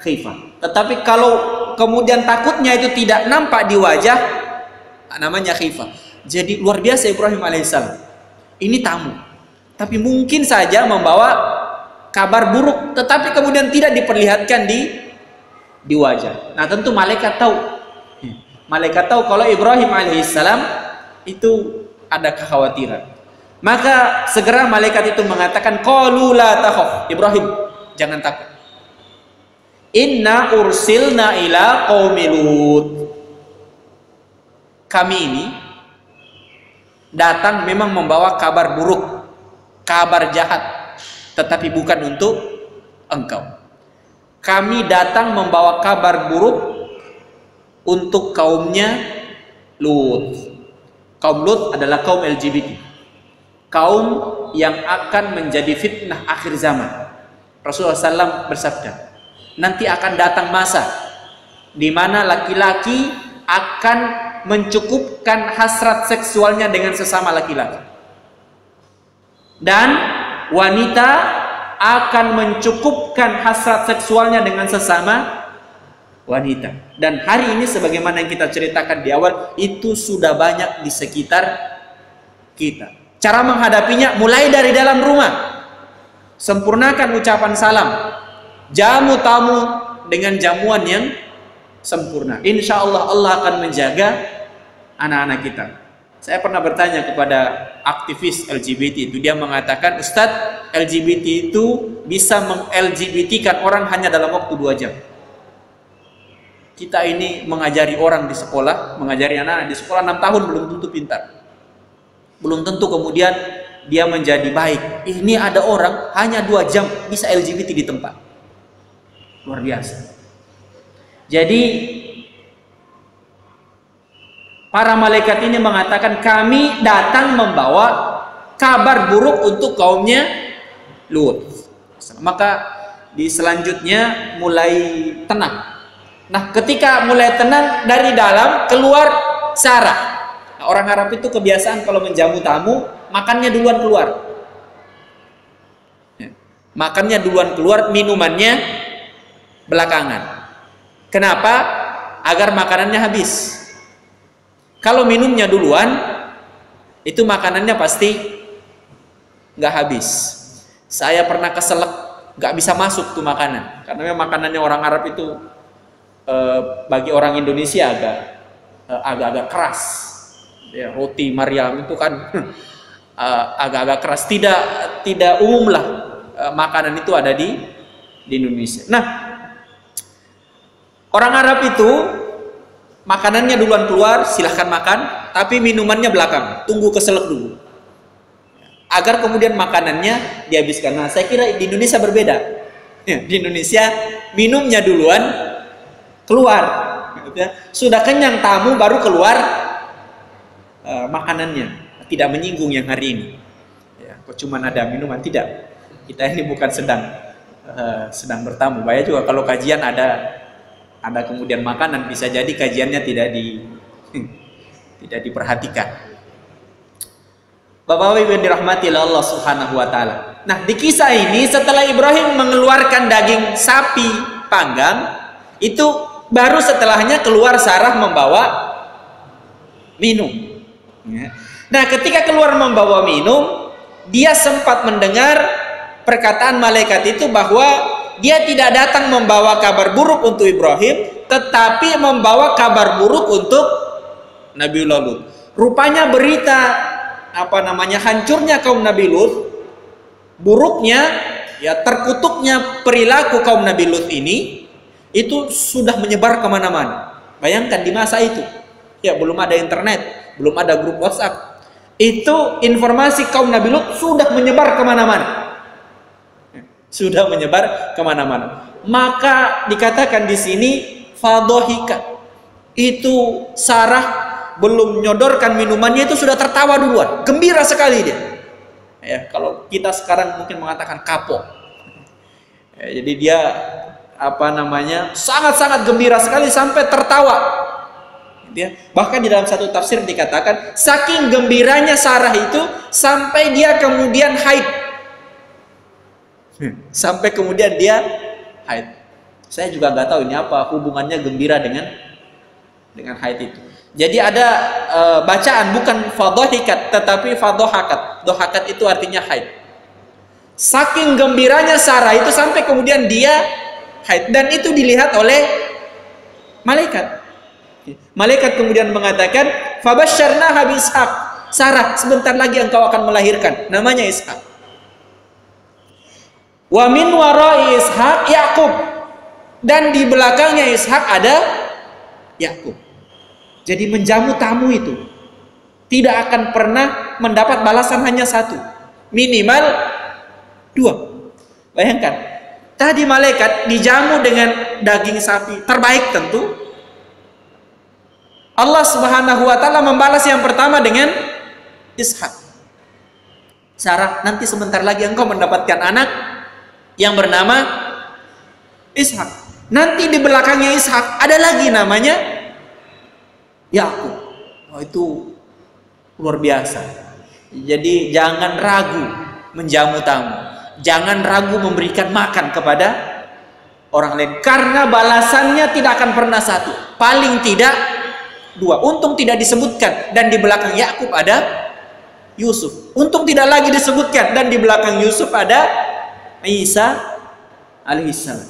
khifah. Tetapi kalau kemudian takutnya itu tidak nampak di wajah, namanya khifah. Jadi luar biasa Ibrahim alaihissalam. Ini tamu, tapi mungkin saja membawa kabar buruk, tetapi kemudian tidak diperlihatkan di wajah. Nah, tentu malaikat tahu. Malaikat tahu kalau Ibrahim alaihissalam itu ada kekhawatiran. Maka segera malaikat itu mengatakan, qalu la takhaf, Ibrahim, jangan takut. Inna ursilna ila qaumi Lut. Kami ini datang memang membawa kabar buruk, kabar jahat, tetapi bukan untuk engkau. Kami datang membawa kabar buruk untuk kaumnya Lut. Kaum Lut adalah kaum LGBT, kaum yang akan menjadi fitnah akhir zaman. Rasulullah SAW bersabda, nanti akan datang masa di mana laki-laki akan mencukupkan hasrat seksualnya dengan sesama laki-laki, dan wanita akan mencukupkan hasrat seksualnya dengan sesama wanita. Dan hari ini sebagaimana yang kita ceritakan di awal, itu sudah banyak di sekitar kita. Cara menghadapinya mulai dari dalam rumah. Sempurnakan ucapan salam, jamu tamu dengan jamuan yang sempurna. Insya Allah Allah akan menjaga anak-anak kita. Saya pernah bertanya kepada aktivis LGBT itu, dia mengatakan, Ustadz, LGBT itu bisa meng-LGBT-kan orang hanya dalam waktu 2 jam. Kita ini mengajari orang di sekolah, mengajari anak-anak di sekolah 6 tahun belum tentu pintar, belum tentu kemudian dia menjadi baik. Ini ada orang hanya 2 jam bisa LGBT di tempat. Luar biasa. Jadi para malaikat ini mengatakan, kami datang membawa kabar buruk untuk kaumnya Lut. Maka di selanjutnya mulai tenang. Nah, ketika mulai tenang, dari dalam keluar Sarah. Nah, orang Arab itu kebiasaan kalau menjamu tamu, makannya duluan keluar. Makannya duluan keluar, minumannya belakangan. Kenapa? Agar makanannya habis. Kalau minumnya duluan, itu makanannya pasti nggak habis. Saya pernah keselak, nggak bisa masuk tuh makanan, karena makanannya orang Arab itu bagi orang Indonesia agak-agak keras. Ya, roti Maryam itu kan agak-agak keras. Tidak umum lah makanan itu ada di Indonesia. Nah, orang Arab itu makanannya duluan keluar, silahkan makan, tapi minumannya belakang, tunggu keselak dulu, agar kemudian makanannya dihabiskan. Nah, saya kira di Indonesia berbeda. Di Indonesia minumnya duluan keluar, sudah kenyang tamu baru keluar makanannya. Tidak menyinggung yang hari ini. Ya, kok cuma ada minuman? Tidak. Kita ini bukan sedang bertamu. Bahaya juga kalau kajian ada kemudian makanan, bisa jadi kajiannya tidak diperhatikan. Bapak-bapak yang dirahmati oleh Allah Subhanahu wa taala. Nah, di kisah ini setelah Ibrahim mengeluarkan daging sapi panggang, itu baru setelahnya keluar Sarah membawa minum. Nah, ketika keluar membawa minum, dia sempat mendengar perkataan malaikat itu bahwa dia tidak datang membawa kabar buruk untuk Ibrahim, tetapi membawa kabar buruk untuk Nabiullah Lut. Rupanya berita hancurnya kaum Nabi Lut, buruknya, ya terkutuknya perilaku kaum Nabi Lut ini, itu sudah menyebar kemana-mana. Bayangkan di masa itu, ya belum ada internet, belum ada grup WhatsApp, itu informasi kaum Nabi Lut sudah menyebar kemana-mana. Sudah menyebar kemana-mana. Maka dikatakan di sini fadhahika, itu Sarah belum menyodorkan minumannya itu sudah tertawa duluan, gembira sekali dia. Ya, kalau kita sekarang mungkin mengatakan kapok. Ya, jadi dia sangat-sangat gembira sekali sampai tertawa. Ya, bahkan di dalam satu tafsir dikatakan saking gembiranya Sarah itu sampai dia kemudian haid. Sampai kemudian dia haid. Saya juga nggak tahu ini apa hubungannya gembira dengan haid itu. Jadi ada bacaan bukan fadhahikat tetapi fadhahakat. Dohakat itu artinya haid. Saking gembiranya Sarah itu sampai kemudian dia haid, dan itu dilihat oleh malaikat. Malaikat kemudian mengatakan, "Fabasyarnaha bi Ishaq." Sarah, sebentar lagi engkau akan melahirkan, namanya Ishaq. Wa min wara'i Ishaq Yaqub, dan di belakangnya Ishaq ada Yakub. Jadi menjamu tamu itu tidak akan pernah mendapat balasan hanya satu, minimal dua. Bayangkan, tadi malaikat dijamu dengan daging sapi terbaik tentu. Allah Subhanahu wa taala membalas yang pertama dengan Ishaq. Sarah, nanti sebentar lagi engkau mendapatkan anak yang bernama Ishaq. Nanti di belakangnya Ishaq ada lagi namanya Yakub. Oh, itu luar biasa. Jadi jangan ragu menjamu tamu, jangan ragu memberikan makan kepada orang lain, karena balasannya tidak akan pernah satu, paling tidak dua. Untung tidak disebutkan dan di belakang Yakub ada Yusuf. Untung tidak lagi disebutkan dan di belakang Yusuf ada Isa alaihissalam.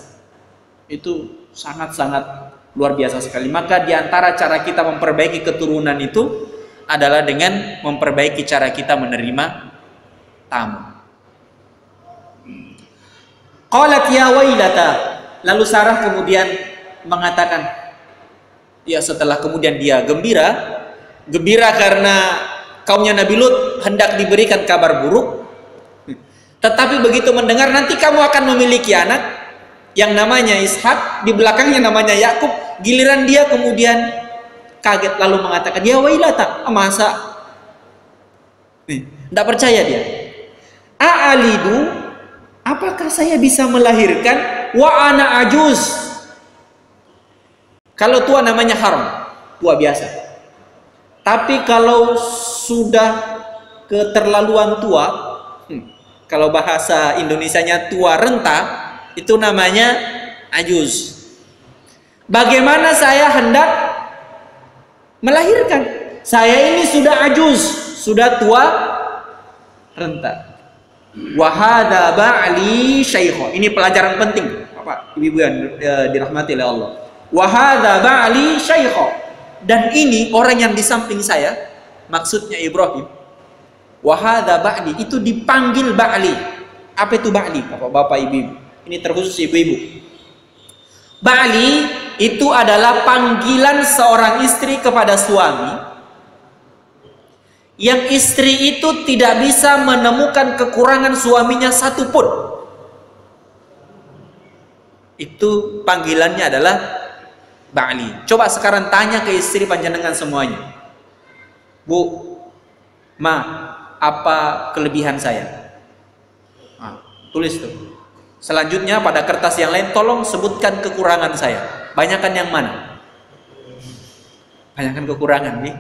Itu sangat-sangat luar biasa sekali. Maka diantara cara kita memperbaiki keturunan itu adalah dengan memperbaiki cara kita menerima tamu. Qalat ya wailata, lalu Sarah kemudian mengatakan, ya setelah kemudian dia gembira karena kaumnya Nabi Lut hendak diberikan kabar buruk, tetapi begitu mendengar nanti kamu akan memiliki anak yang namanya Ishak, di belakangnya namanya Yakub, giliran dia kemudian kaget lalu mengatakan, ya wailata, masa? Tidak percaya dia. A'alidu, apakah saya bisa melahirkan? wa ana ajuz. Kalau tua namanya haram, tua biasa. Tapi kalau sudah keterlaluan tua, kalau bahasa Indonesianya tua renta, itu namanya ajuz. Bagaimana saya hendak melahirkan? Saya ini sudah ajuz, sudah tua renta. Wahada ba'li syaikh. Ini pelajaran penting, Bapak, Ibu yang dirahmati oleh Allah. Wahada ba'li syaikh. Dan ini orang yang di samping saya, maksudnya Ibrahim. Wahada ba'li, itu dipanggil ba'li. Apa itu ba'li, Bapak, Ibu? Ini terkhusus ibu-ibu. Ba'li itu adalah panggilan seorang istri kepada suami, yang istri itu tidak bisa menemukan kekurangan suaminya satupun. Itu panggilannya adalah ba'li. Coba sekarang tanya ke istri panjenengan semuanya. Bu, ma, apa kelebihan saya? Nah, tulis tuh. Selanjutnya pada kertas yang lain, tolong sebutkan kekurangan saya. Banyakan yang mana? Banyakan kekurangan nih.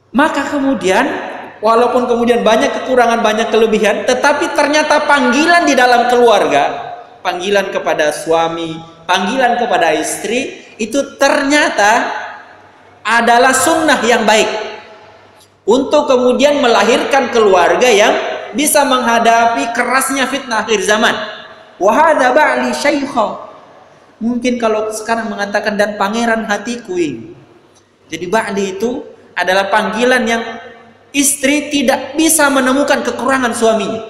Maka kemudian, walaupun kemudian banyak kekurangan, banyak kelebihan, tetapi ternyata panggilan di dalam keluarga, panggilan kepada suami, panggilan kepada istri, itu ternyata adalah sunnah yang baik untuk kemudian melahirkan keluarga yang bisa menghadapi kerasnya fitnah akhir zaman. Wahada ba'li syaikha. Mungkin kalau sekarang mengatakan dan pangeran hatiku ini. Jadi ba'li itu adalah panggilan yang istri tidak bisa menemukan kekurangan suaminya.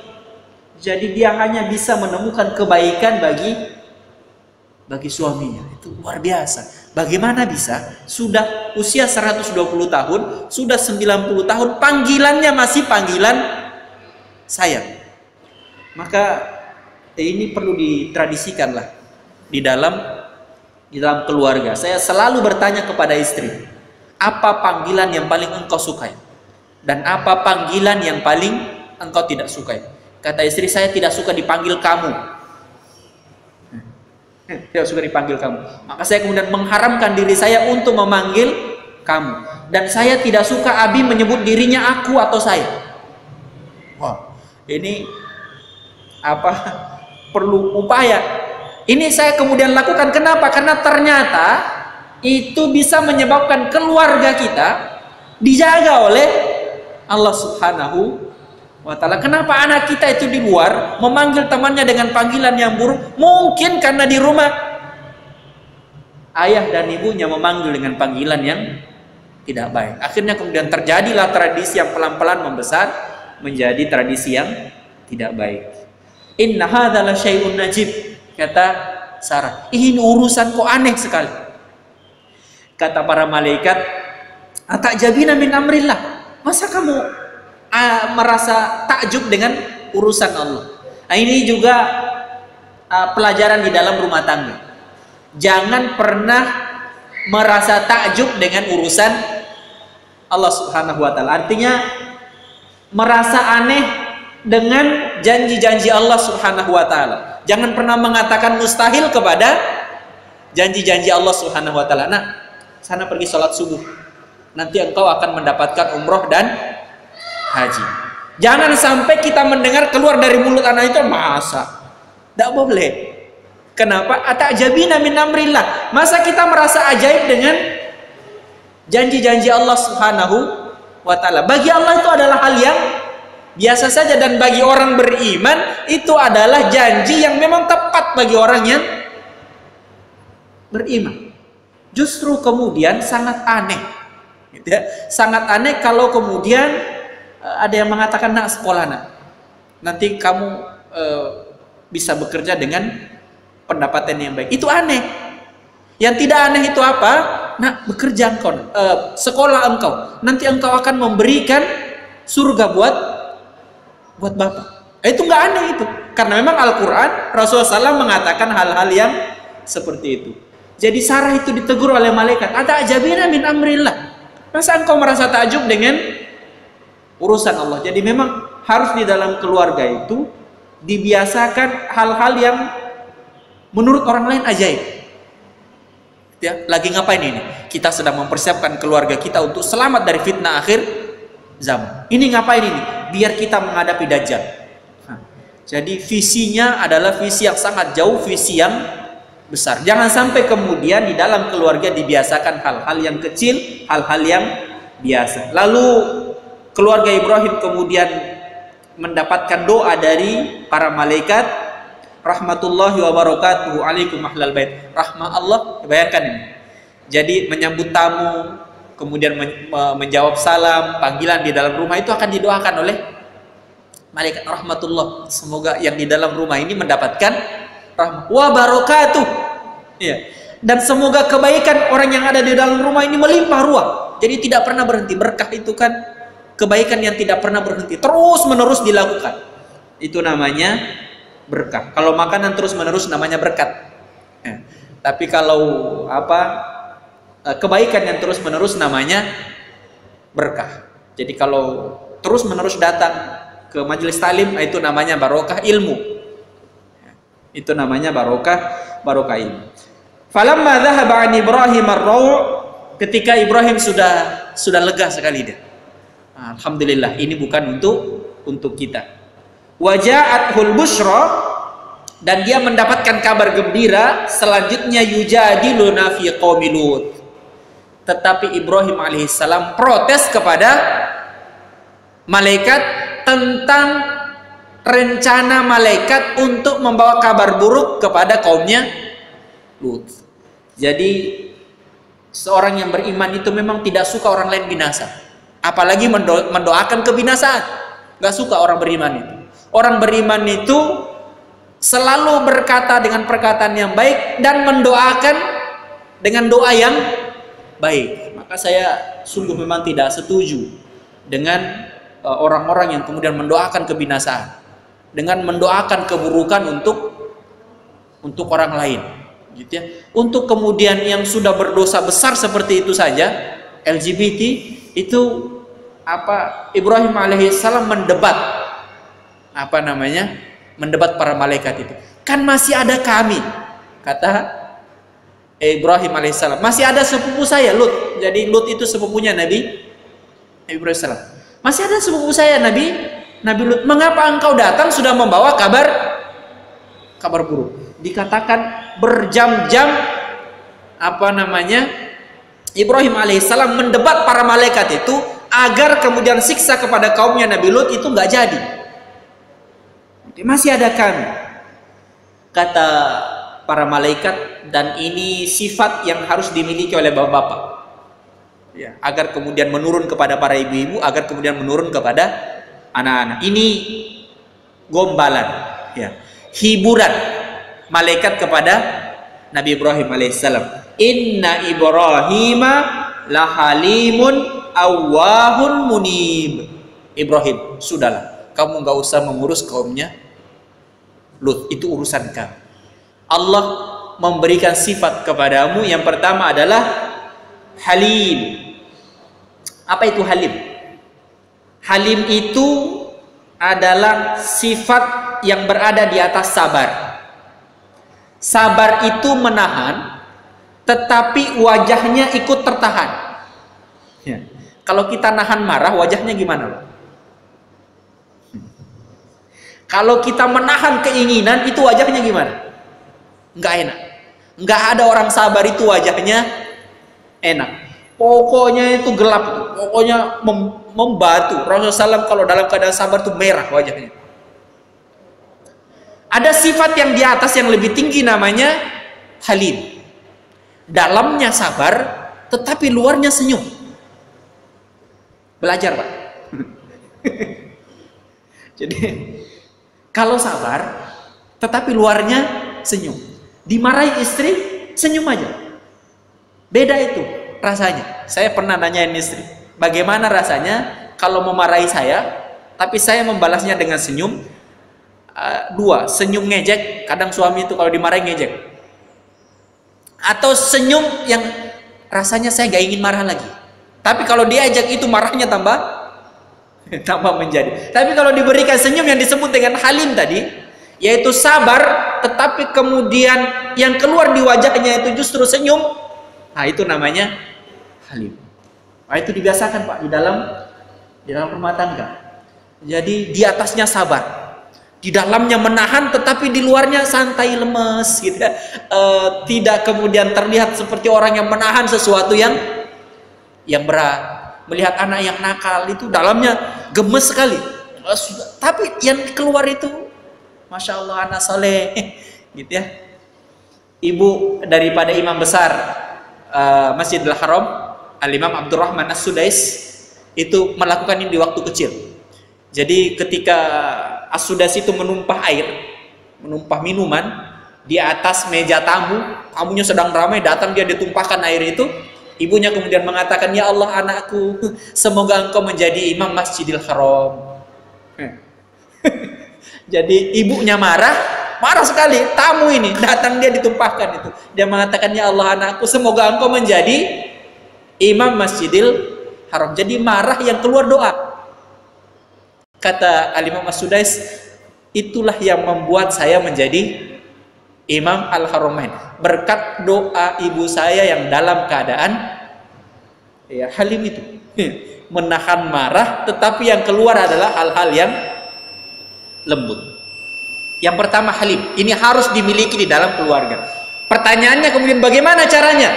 Jadi dia hanya bisa menemukan kebaikan bagi suaminya. Itu luar biasa. Bagaimana bisa? Sudah usia 120 tahun, sudah 90 tahun, panggilannya masih panggilan sayang. Maka ini perlu ditradisikanlah di dalam keluarga. Saya selalu bertanya kepada istri, apa panggilan yang paling engkau sukai? Dan apa panggilan yang paling engkau tidak sukai? Kata istri, saya tidak suka dipanggil kamu. Tidak suka dipanggil kamu. Maka saya kemudian mengharamkan diri saya untuk memanggil kamu. Dan saya tidak suka Abi menyebut dirinya aku atau saya. Wah, ini apa? Perlu upaya. Ini saya kemudian lakukan. Kenapa? Karena ternyata itu bisa menyebabkan keluarga kita dijaga oleh Allah Subhanahu wa ta'ala. Kenapa anak kita itu di luar memanggil temannya dengan panggilan yang buruk? Mungkin karena di rumah ayah dan ibunya memanggil dengan panggilan yang tidak baik. Akhirnya kemudian terjadilah tradisi yang pelan-pelan membesar menjadi tradisi yang tidak baik. Inna hadza la syai'un najib, kata Sarah. Ini urusan kok aneh sekali. Kata para malaikat, atajabina min amrillah. Masa kamu merasa takjub dengan urusan Allah? Nah, ini juga pelajaran di dalam rumah tangga. Jangan pernah merasa takjub dengan urusan Allah Subhanahu wa ta'ala. Artinya merasa aneh dengan janji-janji Allah Subhanahu wa ta'ala. Jangan pernah mengatakan mustahil kepada janji-janji Allah Subhanahu wa ta'ala. Nah, sana pergi sholat subuh, nanti engkau akan mendapatkan umroh dan haji. Jangan sampai kita mendengar keluar dari mulut anak itu, masa? Tidak boleh. Kenapa? Atajabina min amrillah. Masa kita merasa ajaib dengan janji-janji Allah Subhanahu wa ta'ala? Bagi Allah itu adalah hal yang biasa saja, dan bagi orang beriman itu adalah janji yang memang tepat bagi orang yang beriman. Justru kemudian sangat aneh, gitu ya? Sangat aneh kalau kemudian ada yang mengatakan, nak sekolah nak, nanti kamu bisa bekerja dengan pendapatan yang baik. Itu aneh. Yang tidak aneh itu apa? Nak, bekerja engkau, sekolah engkau, nanti engkau akan memberikan surga buat bapak. Itu nggak aneh itu, karena memang Al-Quran Rasulullah SAW mengatakan hal-hal yang seperti itu. Jadi Sarah itu ditegur oleh malaikat, atajabina min amrillah. Masa engkau merasa takjub dengan urusan Allah? Jadi memang harus di dalam keluarga itu dibiasakan hal-hal yang menurut orang lain ajaib. Ya, lagi ngapain ini? Kita sedang mempersiapkan keluarga kita untuk selamat dari fitnah akhir zaman. Ini ngapain ini? Biar kita menghadapi Dajjal. Nah, jadi visinya adalah visi yang sangat jauh, visi yang besar. Jangan sampai kemudian di dalam keluarga dibiasakan hal-hal yang kecil, hal-hal yang biasa. Lalu keluarga Ibrahim kemudian mendapatkan doa dari para malaikat, rahmatullahi wa barakatuhu alaikum ahlal bait. Rahmah Allah, bayangkan ini. Jadi menyambut tamu, kemudian menjawab salam, panggilan di dalam rumah itu akan didoakan oleh malaikat rahmatullah. Semoga yang di dalam rumah ini mendapatkan rahmah wa barakatuh. Ya. Dan semoga kebaikan orang yang ada di dalam rumah ini melimpah ruah. Jadi tidak pernah berhenti. Berkah itu kan kebaikan yang tidak pernah berhenti, terus menerus dilakukan. Itu namanya berkah. Kalau makanan terus menerus namanya berkat. Ya. Tapi kalau kebaikan yang terus menerus namanya berkah. Jadi kalau terus menerus datang ke majelis talim, itu namanya barokah ilmu. Itu namanya barokah ilmu. Falamma dhahaba an Ibrahim ar-raw', ketika Ibrahim sudah lega sekali dia. Alhamdulillah, ini bukan untuk kita. Waja'athul busyra, dan dia mendapatkan kabar gembira selanjutnya, yujadiluna fi qaumi Lut. Tetapi Ibrahim alaihissalam protes kepada malaikat tentang rencana malaikat untuk membawa kabar buruk kepada kaumnya Lut. Jadi seorang yang beriman itu memang tidak suka orang lain binasa, apalagi mendoakan kebinasaan. Gak suka orang beriman itu. Orang beriman itu selalu berkata dengan perkataan yang baik dan mendoakan dengan doa yang baik. Maka saya sungguh memang tidak setuju dengan orang-orang yang kemudian mendoakan kebinasaan, dengan mendoakan keburukan untuk orang lain, gitu ya. Untuk kemudian yang sudah berdosa besar seperti itu saja, LGBT itu Ibrahim alaihissalam mendebat para malaikat itu. Kan masih ada kami, kata Ibrahim alaihissalam, masih ada sepupu saya Lut. Jadi Lut itu sepupunya Nabi Ibrahim alaihissalam. Masih ada sepupu saya Nabi Lut. Mengapa engkau datang sudah membawa kabar buruk? Dikatakan berjam-jam Ibrahim alaihissalam mendebat para malaikat itu agar kemudian siksa kepada kaumnya Nabi Lut itu nggak jadi. Masih ada kami, kata para malaikat, dan ini sifat yang harus dimiliki oleh bapak-bapak, ya, agar kemudian menurun kepada para ibu-ibu, agar kemudian menurun kepada anak-anak. Ini gombalan, ya, hiburan malaikat kepada Nabi Ibrahim alaihissalam. Inna Ibrahima lahalimun awwahun munib. Ibrahim, sudahlah, kamu nggak usah mengurus kaumnya Lut, itu urusan kamu. Allah memberikan sifat kepadamu. Yang pertama adalah halim. Apa itu halim? Halim itu adalah sifat yang berada di atas sabar. Sabar itu menahan, tetapi wajahnya ikut tertahan. Ya. Kalau kita nahan marah, wajahnya gimana? Kalau kita menahan keinginan, itu wajahnya gimana? Nggak enak. Nggak ada orang sabar itu wajahnya enak. Pokoknya itu gelap, pokoknya membatu. Rasulullah SAW kalau dalam keadaan sabar itu merah wajahnya. Ada sifat yang di atas yang lebih tinggi, namanya halim. Dalamnya sabar, tetapi luarnya senyum. Belajar, Pak. Jadi kalau sabar, tetapi luarnya senyum. Dimarahi istri, senyum aja. Beda itu rasanya. Saya pernah nanyain istri, bagaimana rasanya kalau memarahi saya, tapi saya membalasnya dengan senyum. Dua, senyum ngejek. Kadang suami itu kalau dimarahi ngejek. Atau senyum yang rasanya saya gak ingin marah lagi. Tapi kalau diajak itu marahnya tambah Tambah menjadi. Tapi kalau diberikan senyum yang disebut dengan halim tadi, yaitu sabar, tetapi kemudian yang keluar di wajahnya itu justru senyum, nah itu namanya halim. Nah, itu dibiasakan Pak di dalam rumah tangga. Jadi di atasnya sabar, di dalamnya menahan, tetapi di luarnya santai, lemes gitu ya. Tidak kemudian terlihat seperti orang yang menahan sesuatu yang berat. Melihat anak yang nakal itu dalamnya gemes sekali, tapi yang keluar itu Masya Allah anak soleh gitu ya. Ibu daripada imam besar Masjidil Haram, Al-Imam Abdurrahman As-Sudais, itu melakukan ini di waktu kecil. Jadi ketika As-Sudais itu menumpah air, menumpah minuman di atas meja tamunya sedang ramai, datang dia ditumpahkan air itu, ibunya kemudian mengatakan, ya Allah anakku, semoga engkau menjadi imam Masjidil Haram. Jadi ibunya marah sekali, tamu ini datang dia ditumpahkan itu, dia mengatakan, ya Allah anakku, semoga engkau menjadi imam Masjidil Haram. Jadi marah yang keluar doa. Kata Al-Imam As-Sudais, itulah yang membuat saya menjadi Imam Al-Haramain, berkat doa ibu saya yang dalam keadaan ya halim itu, menahan marah, tetapi yang keluar adalah hal-hal yang lembut. Yang pertama halim, ini harus dimiliki di dalam keluarga. Pertanyaannya kemudian bagaimana caranya?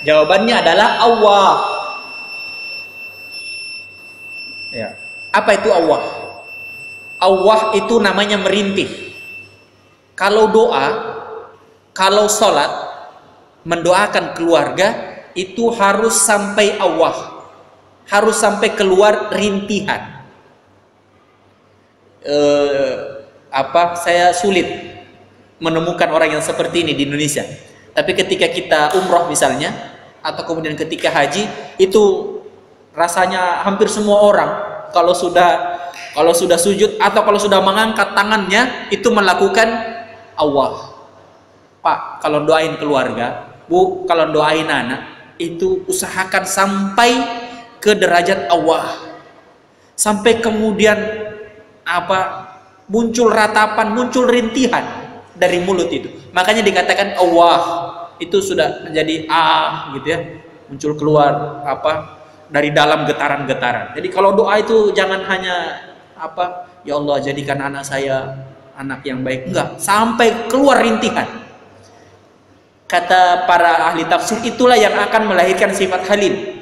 Jawabannya adalah Allah. Ya. Apa itu Allah? Allah itu namanya merintih. Kalau doa, kalau sholat, mendoakan keluarga, itu harus sampai Allah, harus sampai keluar rintihan. Saya sulit menemukan orang yang seperti ini di Indonesia. Tapi ketika kita umroh misalnya, atau kemudian ketika haji, itu rasanya hampir semua orang kalau sudah sujud atau kalau sudah mengangkat tangannya itu melakukan Allah. Pak, kalau doain keluarga, Bu, kalau doain anak, itu usahakan sampai ke derajat Allah, sampai kemudian muncul ratapan, muncul rintihan dari mulut itu. Makanya dikatakan Allah itu sudah menjadi gitu ya, muncul keluar dari dalam getaran-getaran. Jadi kalau doa itu jangan hanya ya Allah jadikan anak saya anak yang baik, enggak, sampai keluar rintihan. Kata para ahli tafsir, itulah yang akan melahirkan sifat halim.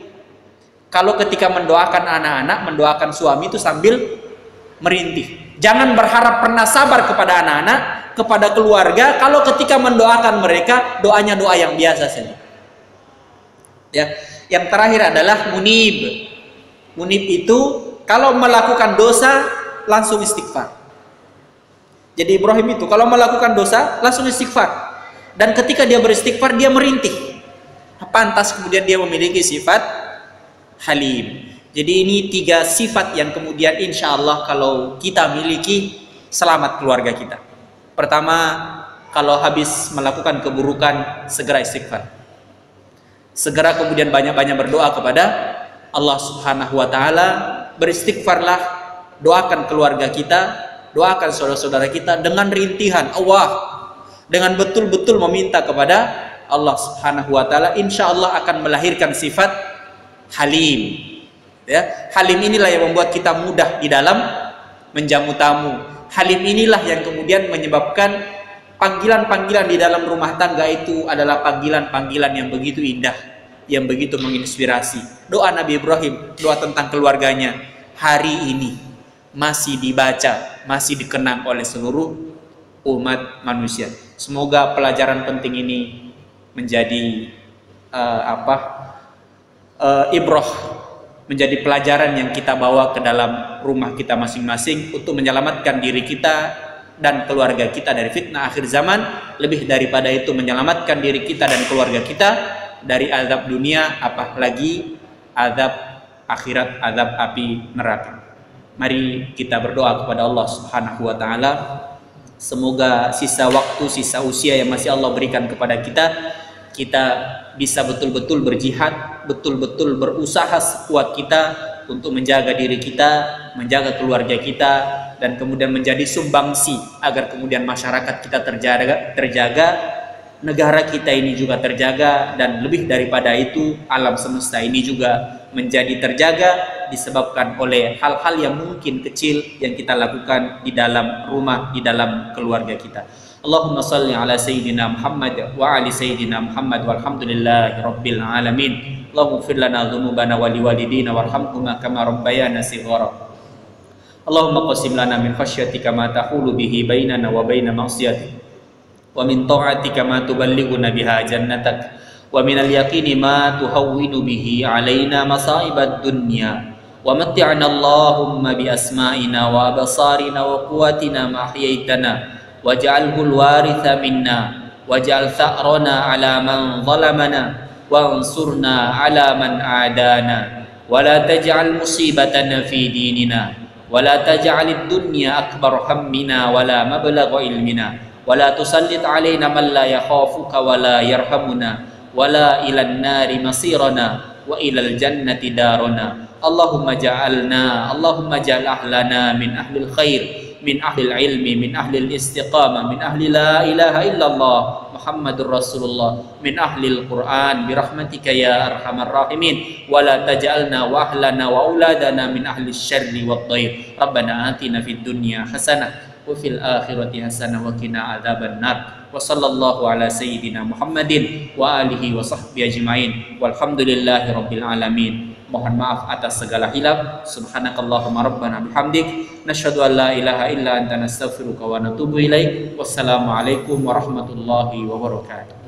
Kalau ketika mendoakan anak-anak, mendoakan suami itu sambil merintih. Jangan berharap pernah sabar kepada anak-anak, kepada keluarga, kalau ketika mendoakan mereka, doanya doa yang biasa saja. Ya. Yang terakhir adalah munib. Munib itu kalau melakukan dosa langsung istighfar. Jadi Ibrahim itu kalau melakukan dosa langsung istighfar. Dan ketika dia beristighfar dia merintih. Pantas kemudian dia memiliki sifat halim. Jadi ini 3 sifat yang kemudian insya Allah kalau kita miliki, selamat keluarga kita. Pertama, kalau habis melakukan keburukan segera istighfar. Segera kemudian banyak-banyak berdoa kepada Allah Subhanahu wa Ta'ala. Beristighfarlah, doakan keluarga kita, doakan saudara-saudara kita dengan rintihan Allah, dengan betul-betul meminta kepada Allah Subhanahu wa Ta'ala. Insya Allah akan melahirkan sifat halim. Ya, halim inilah yang membuat kita mudah di dalam menjamu tamu. Halim inilah yang kemudian menyebabkan panggilan-panggilan di dalam rumah tangga itu adalah panggilan-panggilan yang begitu indah, yang begitu menginspirasi. Doa Nabi Ibrahim, doa tentang keluarganya, hari ini masih dibaca, masih dikenang oleh seluruh umat manusia. Semoga pelajaran penting ini menjadi ibrah, menjadi pelajaran yang kita bawa ke dalam rumah kita masing-masing untuk menyelamatkan diri kita dan keluarga kita dari fitnah akhir zaman, lebih daripada itu menyelamatkan diri kita dan keluarga kita dari azab dunia, apalagi azab akhirat, azab api neraka. Mari kita berdoa kepada Allah Subhanahu wa Ta'ala, semoga sisa waktu, sisa usia yang masih Allah berikan kepada kita bisa betul-betul berjihad, betul-betul berusaha sekuat kita untuk menjaga diri kita, menjaga keluarga kita, dan kemudian menjadi sumbangsi agar kemudian masyarakat kita terjaga, negara kita ini juga terjaga, dan lebih daripada itu alam semesta ini juga menjadi terjaga disebabkan oleh hal-hal yang mungkin kecil yang kita lakukan di dalam rumah, di dalam keluarga kita. Allahumma salli ala sayyidina Muhammad wa ali sayyidina Muhammad walhamdulillahi rabbil alamin. Allahumma ighfir lana dhunubana wa liwalidina warhamhuma kama rabbayana shighara. Allahumma qasim lana min khasyyatika ma tahulu bihi bainana wa baina ma'siyatik, wa min ta'atika ma tuballighuna biha jannatak, wa min al-yaqini ma tuhawwinu bihi alaina masa'ibad dunya, wa matti'na Allahumma bi asma'ina wa absarina wa quwwatina ma ahyaytana waj'alhu al-waritha minna waj'al tha'rana 'ala man zalamana wansurna 'ala man 'adana wa la taj'al musibatana fi dinina wa la taj'al ad-dunya akbar hammina wa la mablagha ilmina wa la tusallit 'alaina man la yakhafuka wa la yarhamuna wa la ilan nari masirana wa ilal jannati darana. Allahumma ja'al ahlana min ahlil khair, min ahlil ilmi, min ahlil istiqamah, min ahli la ilaha illallah Muhammadur Rasulullah, min ahlil Quran birahmatika ya arhamar rahimin, wa la taj'alna wa ahlana wa auladana min ahli syarri wad dhair. Rabbana atina fid dunya hasanah wa fil akhirati hasanah wa qina adzaban nar. Wa sallallahu ala sayyidina Muhammadin wa alihi wa sahbihi ajmain walhamdulillahi rabbil alamin. Mohon maaf atas segala hilaf. Subhanakallahumma rabbana bihamdik nasyhadu an la ilaha illa anta nastaghfiruka wa natubu ilaik. Wassalamualaikum warahmatullahi wabarakatuh.